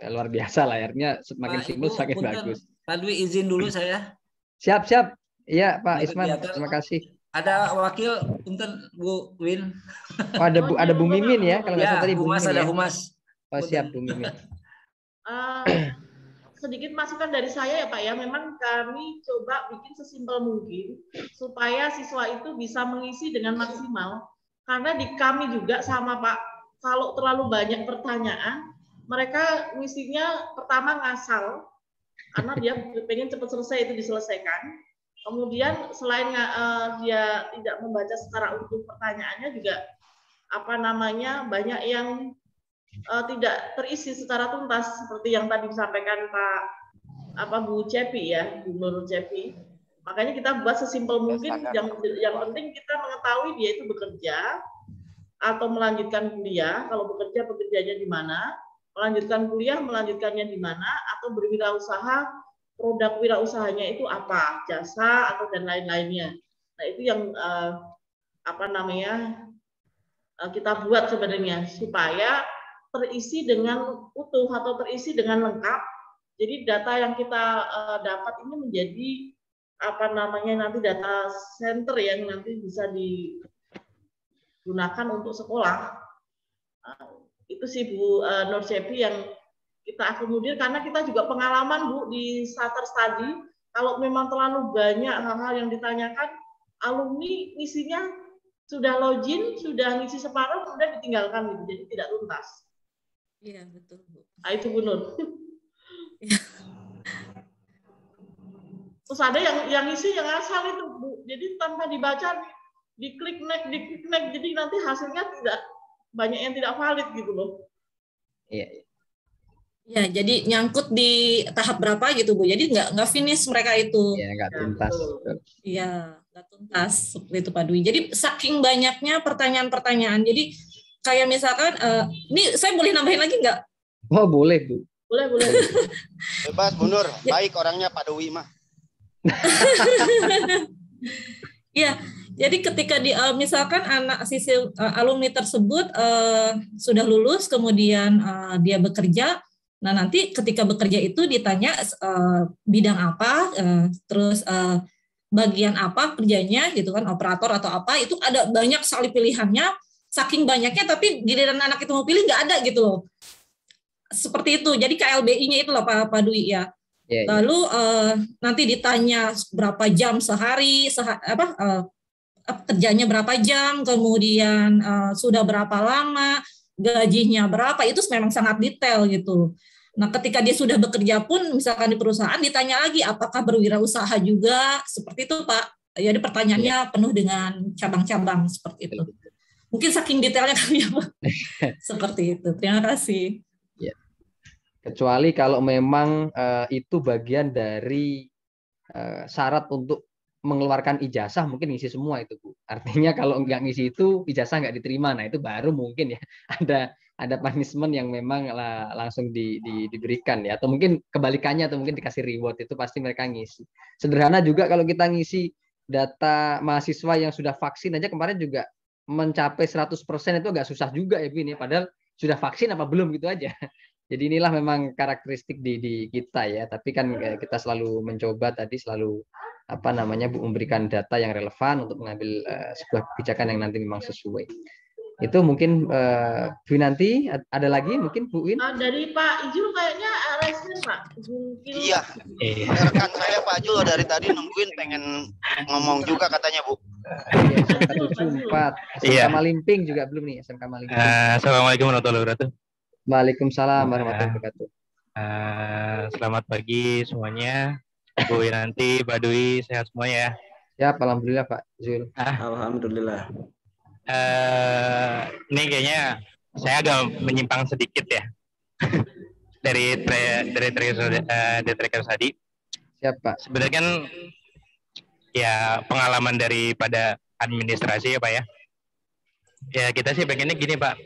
luar biasa lah, akhirnya semakin simpel semakin bagus. Pak Dwi izin dulu saya. Siap. Iya Pak Isman, terima kasih. Ada wakil punten Bu Win. Oh, ada Bu Mimin ya, kalau nggak salah tadi Bu Mimin. Ada ya? Humas. Oh, siap Bu Mimin. Sedikit masukan dari saya ya Pak ya, memang kami coba bikin sesimpel mungkin supaya siswa itu bisa mengisi dengan maksimal, karena di kami juga sama Pak, kalau terlalu banyak pertanyaan mereka ngisinya pertama ngasal karena dia pengen cepat selesai, itu diselesaikan, kemudian selain dia tidak membaca secara utuh pertanyaannya juga banyak yang tidak terisi secara tuntas seperti yang tadi disampaikan Bu Cepi ya, Bu Nur Cepi. Makanya kita buat sesimpel mungkin, yang penting kita mengetahui dia itu bekerja atau melanjutkan kuliah. Kalau bekerjanya di mana, melanjutkan kuliah melanjutkannya di mana, atau berwirausaha, produk wirausahanya itu apa, jasa atau dan lain-lainnya. Nah, itu yang kita buat sebenarnya supaya terisi dengan utuh atau terisi dengan lengkap. Jadi data yang kita dapat ini menjadi nanti data center yang nanti bisa digunakan untuk sekolah. Itu sih Bu Nur Cepi yang kita akomodir, karena kita juga pengalaman Bu di starter study, kalau memang terlalu banyak hal-hal yang ditanyakan, alumni isinya sudah login, sudah ngisi separuh, kemudian ditinggalkan gitu, jadi tidak tuntas. Iya, betul, Bu. Nah, itu Bu Nur. Terus ada yang isi yang asal itu Bu, jadi tanpa dibaca, diklik next, jadi nanti hasilnya tidak banyak yang tidak valid gitu loh. Iya. Ya, jadi nyangkut di tahap berapa gitu Bu, jadi nggak finish mereka itu. Iya, nggak tuntas. Iya, nggak tuntas seperti itu Pak Dwi. Jadi saking banyaknya pertanyaan-pertanyaan, jadi kayak misalkan, ini saya boleh nambahin lagi nggak? Oh boleh Bu. Boleh. Bebas Bu Nur, baik orangnya Pak Dwi mah. Ya, jadi ketika misalkan alumni tersebut sudah lulus, kemudian dia bekerja, nah nanti ketika bekerja itu ditanya bidang apa, terus bagian apa kerjanya gitu kan, operator atau apa, itu ada banyak sekali pilihannya. Saking banyaknya, tapi giliran anak itu mau pilih nggak ada gitu loh. Seperti itu. Jadi KLBI-nya itu loh Pak Dwi ya. Lalu nanti ditanya berapa jam sehari, kerjanya berapa jam, kemudian sudah berapa lama, gajinya berapa, itu memang sangat detail gitu. Nah, ketika dia sudah bekerja pun, misalkan di perusahaan, ditanya lagi apakah berwirausaha juga, seperti itu Pak. Jadi pertanyaannya penuh dengan cabang-cabang seperti itu. Mungkin saking detailnya kali ya Pak. Seperti itu. Terima kasih. Ya. Kecuali kalau memang itu bagian dari syarat untuk mengeluarkan ijazah, mungkin ngisi semua itu Bu. Artinya kalau nggak ngisi itu ijazah nggak diterima. Nah itu baru mungkin ya ada ada punishment yang memang langsung diberikan ya, atau mungkin kebalikannya, atau mungkin dikasih reward, itu pasti mereka ngisi. Sederhana juga kalau kita ngisi data mahasiswa yang sudah vaksin aja kemarin juga mencapai 100% itu agak susah juga ya Bu ini, padahal sudah vaksin apa belum gitu aja. Jadi inilah memang karakteristik di kita ya, tapi kan kita selalu mencoba tadi selalu memberikan data yang relevan untuk mengambil sebuah kebijakan yang nanti memang sesuai. Itu mungkin Bu nanti ada lagi mungkin Bu Win? Dari Pak Ijul kayaknya respon Pak. Mungkin... Iya. Rekan saya Pak Ijul dari tadi nungguin pengen ngomong juga katanya Bu. Iya, SMK 74. SMK Malimping juga belum nih, SMK Malimping. Assalamualaikum warahmatullahi wabarakatuh. Waalaikumsalam warahmatullahi wabarakatuh. Selamat pagi semuanya. Bu Winanti, Mbak Dwi, sehat semua ya? Ya, alhamdulillah Pak Zul. Alhamdulillah. Ini kayaknya saya agak menyimpang sedikit ya dari tracker tadi. Siapa? Sebenarnya kan ya pengalaman daripada administrasi ya Pak ya. Ya kita sih pengennya gini Pak,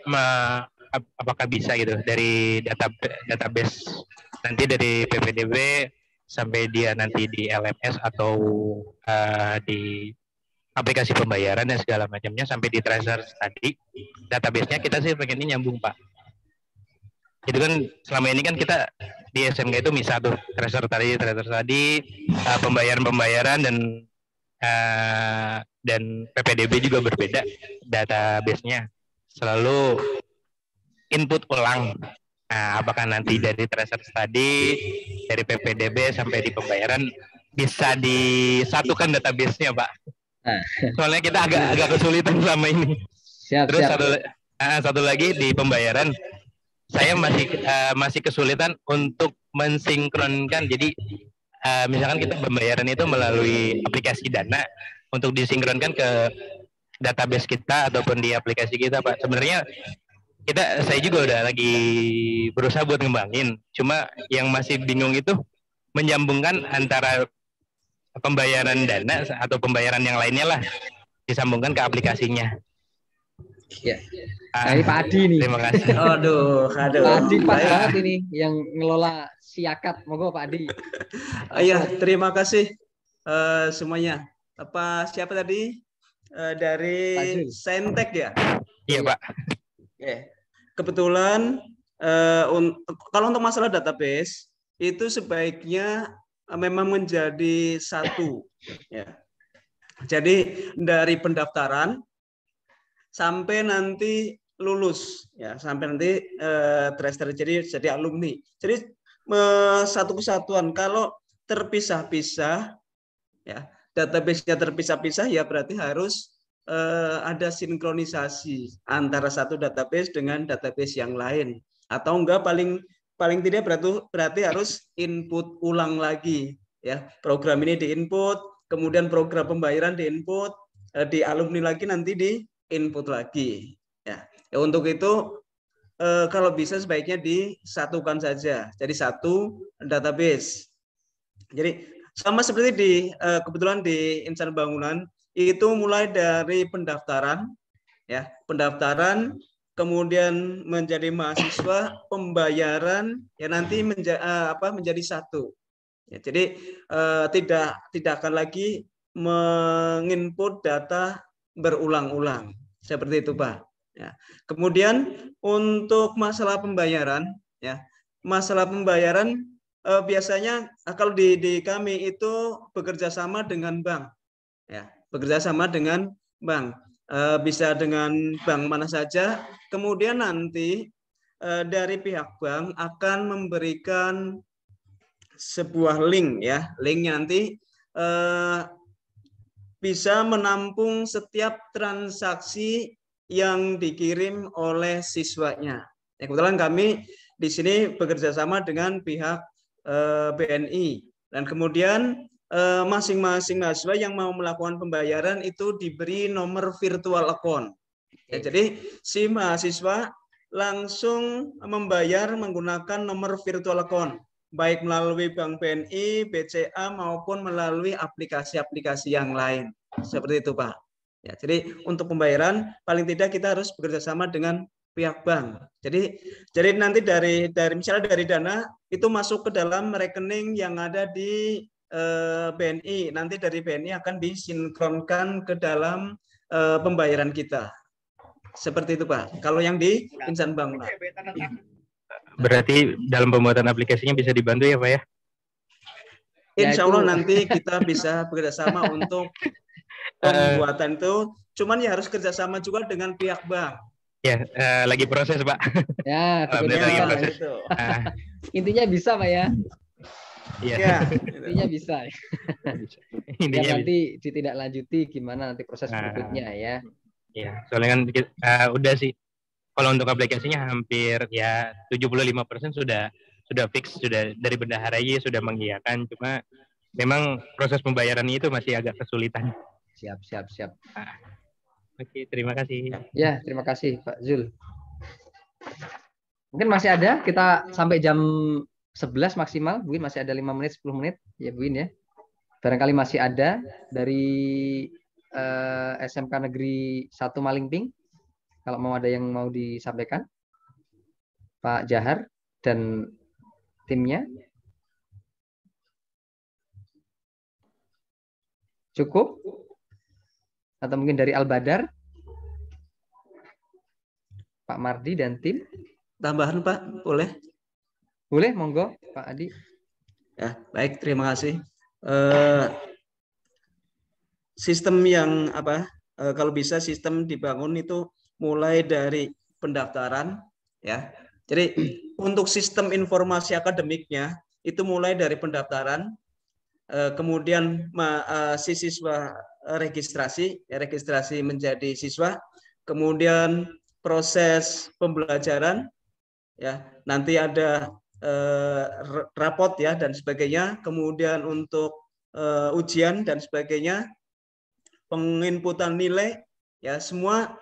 apakah bisa gitu dari database nanti dari PPDB sampai dia nanti di LMS atau di aplikasi pembayaran dan segala macamnya sampai di tracer tadi, database-nya kita sih pengennya nyambung Pak. Itu kan selama ini kan kita di SMK itu misal tuh tracer tadi pembayaran dan PPDB juga berbeda database-nya, selalu input ulang. Nah, apakah nanti dari tracer tadi dari PPDB sampai di pembayaran bisa disatukan database-nya Pak? Soalnya kita agak kesulitan selama ini. Terus satu lagi di pembayaran, saya masih kesulitan untuk mensinkronkan. Jadi misalkan kita pembayaran itu melalui aplikasi Dana, untuk disinkronkan ke database kita ataupun di aplikasi kita Pak. Sebenarnya saya juga udah lagi berusaha buat ngembangin. Cuma yang masih bingung itu menyambungkan antara pembayaran Dana atau pembayaran yang lainnya lah, disambungkan ke aplikasinya. Ya. Ini Pak Adi nih. Terima kasih. Aduh. Pak Adi pas banget ini yang ngelola Siakat. Monggo Pak Adi. Iya, terima kasih semuanya. Siapa tadi? Dari Saintek ya? Iya Pak. Kebetulan kalau untuk masalah database itu sebaiknya memang menjadi satu ya. Jadi dari pendaftaran sampai nanti lulus ya, sampai nanti tracer jadi alumni. Jadi satu kesatuan. Kalau terpisah-pisah ya, database-nya terpisah-pisah ya berarti harus ada sinkronisasi antara satu database dengan database yang lain, atau enggak paling tidak berarti harus input ulang lagi ya, program ini diinput, kemudian program pembayaran diinput, di alumni lagi nanti diinput lagi ya. Untuk itu kalau bisa sebaiknya disatukan saja, jadi satu database. Jadi sama seperti kebetulan di insan bangunan itu mulai dari pendaftaran ya, kemudian menjadi mahasiswa, pembayaran ya nanti menjadi satu. Ya, jadi tidak akan lagi menginput data berulang-ulang seperti itu Pak. Ya. Kemudian untuk masalah pembayaran ya, biasanya kalau di kami itu bekerja sama dengan bank ya, bisa dengan bank mana saja. Kemudian nanti dari pihak bank akan memberikan sebuah link ya, linknya nanti bisa menampung setiap transaksi yang dikirim oleh siswanya. Ya, kebetulan kami di sini bekerja sama dengan pihak BNI, dan kemudian masing-masing mahasiswa yang mau melakukan pembayaran itu diberi nomor virtual account. Ya, jadi si mahasiswa langsung membayar menggunakan nomor virtual account, baik melalui Bank BNI, BCA maupun melalui aplikasi-aplikasi yang lain. Seperti itu Pak. Ya, jadi untuk pembayaran paling tidak kita harus bekerja sama dengan pihak bank. Jadi nanti dari misalnya dari Dana itu masuk ke dalam rekening yang ada di BNI. Nanti dari BNI akan disinkronkan ke dalam pembayaran kita. Seperti itu Pak. Kalau yang di insan bangunan. Berarti dalam pembuatan aplikasinya bisa dibantu ya Pak ya? Insya Allah nanti kita bisa bekerjasama untuk pembuatan itu. Cuman ya harus kerjasama juga dengan pihak bank. Ya, lagi proses Pak. Ya, lagi proses. Gitu. Intinya bisa Pak ya. Iya. Intinya bisa. Intinya nanti ditindaklanjuti gimana nanti proses berikutnya ya. Iya, soalnya kan udah sih. Kalau untuk aplikasinya hampir ya 75% sudah fix, sudah dari bendahara aja sudah mengiyakan, cuma memang proses pembayarannya itu masih agak kesulitan. Siap. Oke, terima kasih. Ya, terima kasih Pak Zul. Mungkin masih ada, kita sampai jam 11 maksimal, mungkin masih ada 5 menit, 10 menit, ya Bu ya. Barangkali masih ada dari SMK Negeri 1 Malingping, kalau mau ada yang mau disampaikan, Pak Jahar dan timnya. Cukup? Atau mungkin dari Al-Badar, Pak Mardi dan tim. Tambahan Pak, boleh? Boleh, monggo Pak Adi. Ya, baik, terima kasih. Sistem yang kalau bisa sistem dibangun itu mulai dari pendaftaran, ya. Jadi untuk sistem informasi akademiknya itu mulai dari pendaftaran, kemudian si siswa registrasi menjadi siswa, kemudian proses pembelajaran, ya nanti ada rapot ya dan sebagainya, kemudian untuk ujian dan sebagainya, penginputan nilai ya semua,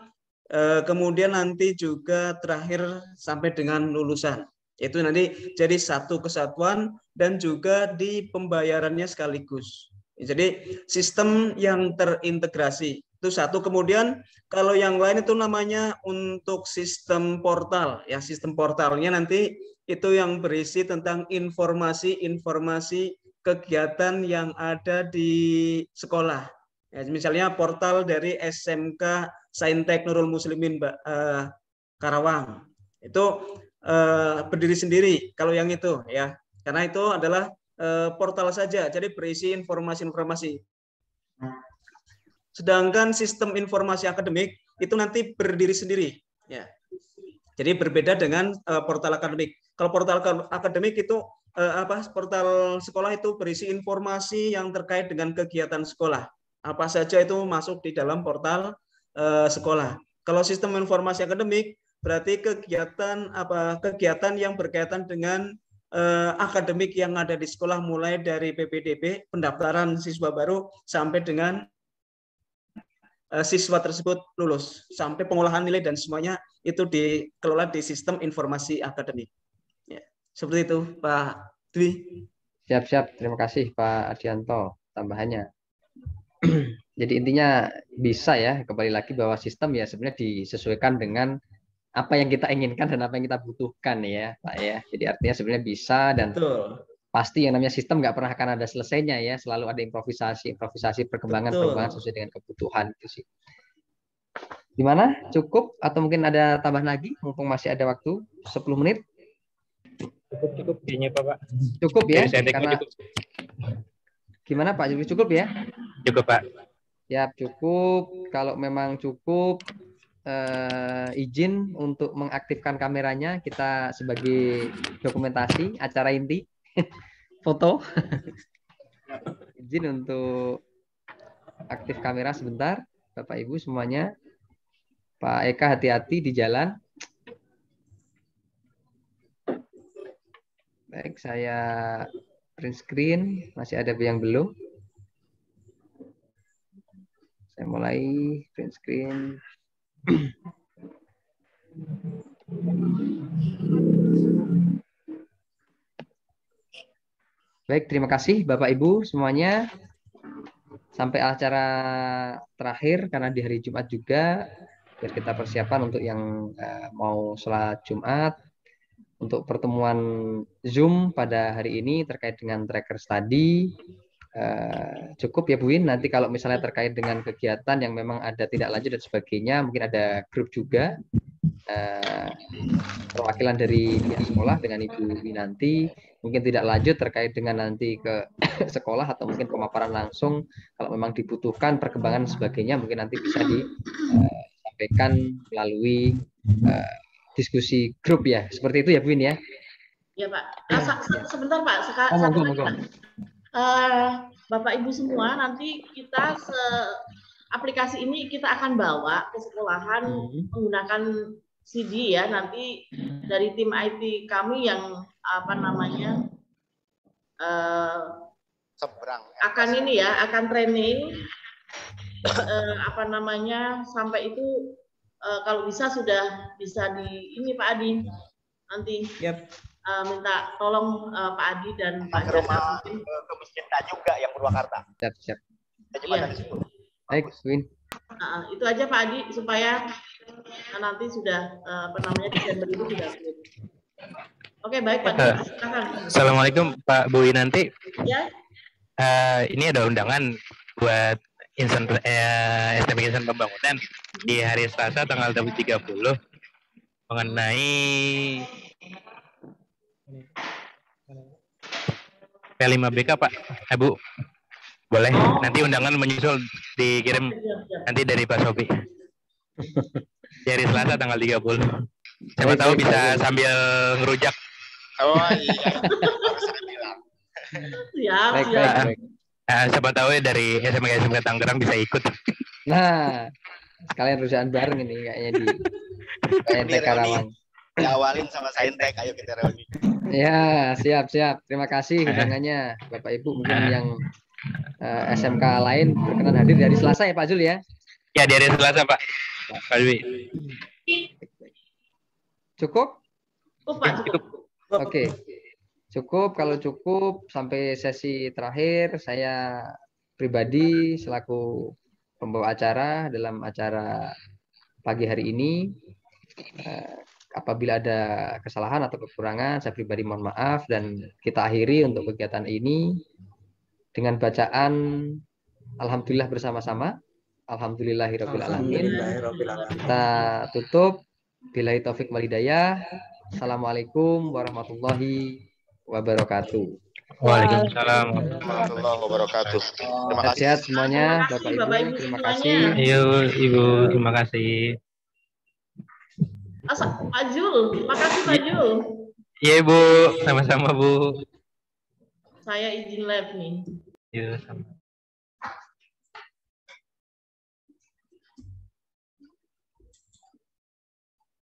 kemudian nanti juga terakhir sampai dengan lulusan. Itu nanti jadi satu kesatuan dan juga di pembayarannya sekaligus. Jadi sistem yang terintegrasi itu satu. Kemudian kalau yang lain itu namanya untuk sistem portal ya, sistem portalnya nanti itu yang berisi tentang informasi kegiatan yang ada di sekolah. Ya, misalnya portal dari SMK Saintek Nurul Muslimin Karawang itu berdiri sendiri kalau yang itu ya, karena itu adalah portal saja, jadi berisi informasi. Sedangkan sistem informasi akademik itu nanti berdiri sendiri ya. Jadi berbeda dengan portal akademik. Kalau portal akademik itu portal sekolah itu berisi informasi yang terkait dengan kegiatan sekolah. Apa saja itu masuk di dalam portal sekolah. Kalau sistem informasi akademik berarti kegiatan yang berkaitan dengan akademik yang ada di sekolah, mulai dari PPDB, pendaftaran siswa baru, sampai dengan siswa tersebut lulus, sampai pengolahan nilai dan semuanya itu dikelola di sistem informasi akademik. Ya, seperti itu Pak Dwi. Siap. Terima kasih Pak Adianto tambahannya. Jadi intinya bisa ya, kembali lagi bahwa sistem ya sebenarnya disesuaikan dengan apa yang kita inginkan dan apa yang kita butuhkan ya Pak ya. Jadi artinya sebenarnya bisa, dan Betul. Pasti yang namanya sistem nggak pernah akan ada selesainya ya, selalu ada improvisasi perkembangan sesuai dengan kebutuhan itu sih. Gimana? Cukup atau mungkin ada tambahan lagi mumpung masih ada waktu 10 menit? Cukup kayaknya Pak. Cukup ya, karena cukup. Gimana Pak? Cukup ya? Cukup Pak. Ya cukup. Kalau memang cukup, izin untuk mengaktifkan kameranya kita sebagai dokumentasi acara inti. Foto. Izin untuk aktif kamera sebentar, Bapak Ibu semuanya. Pak Eka hati-hati di jalan. Baik, saya print screen. Masih ada yang belum? Saya mulai print screen. Baik, terima kasih Bapak Ibu semuanya. Sampai acara terakhir karena di hari Jumat juga. biar kita persiapan untuk yang mau sholat Jumat. Untuk pertemuan Zoom pada hari ini terkait dengan tracker study, cukup ya Bu Win. Nanti kalau misalnya terkait dengan kegiatan yang memang ada tidak lanjut dan sebagainya, mungkin ada grup juga perwakilan dari pihak sekolah dengan Ibu Winanti, mungkin tidak lanjut terkait dengan nanti ke sekolah atau mungkin pemaparan langsung, kalau memang dibutuhkan perkembangan sebagainya mungkin nanti bisa disampaikan melalui diskusi grup ya, seperti itu ya Bu Win ya. Ya Pak. Sebentar Pak, Bapak Ibu semua, nanti kita aplikasi ini kita akan bawa ke sekolahan menggunakan CD ya. Nanti dari tim IT kami yang akan ini ya, akan training sampai itu kalau bisa sudah bisa di ini Pak Adi nanti. Minta tolong Pak Adi dan Pak Jasa ke Masjid juga yang Purwakarta. Siap. Iya. Baik, Win. Itu aja Pak Adi supaya nanti sudah Desember itu sudah. Oke, baik Pak Adi. Silakan. Assalamualaikum Pak Bu Winanti. Ya. Ini ada undangan buat STM Insan Pembangunan di hari Selasa tanggal 30 mengenai P5BK Pak. Bu, boleh nanti undangan menyusul dikirim nanti dari Pak Sofi. Di hari Selasa tanggal 30. Siapa tahu bisa sambil ngerujak. Oh iya. Siap. Siapa tahu dari SMK Tangerang bisa ikut. Nah, sekalian perusahaan bareng ini kayaknya di Saintek Karawang. Diawalin sama Saintek, ayo kita reuni. Ya, siap. Terima kasih undangannya Bapak Ibu. Mungkin yang SMK lain berkenan hadir dari Selasa ya Pak Zul ya? Ya, dari Selasa Pak. Pak Dwi. Cukup? Cukup. Oke. Cukup, kalau cukup sampai sesi terakhir saya pribadi selaku pembawa acara dalam acara pagi hari ini, apabila ada kesalahan atau kekurangan saya pribadi mohon maaf, dan kita akhiri untuk kegiatan ini dengan bacaan Alhamdulillah bersama-sama. Alhamdulillahirabbil alamin. Kita tutup billahi taufik wal hidayah. Assalamualaikum warahmatullahi wabarakatuh. Waalaikumsalam warahmatullahi wabarakatuh. Terima kasih. Sehat semuanya Bapak Ibu. Terima kasih. Ayo Ibu, terima kasih. Pak Jul, makasih Pak Jul. Iya Bu, sama-sama Bu. Saya izin live nih. Iya, sama.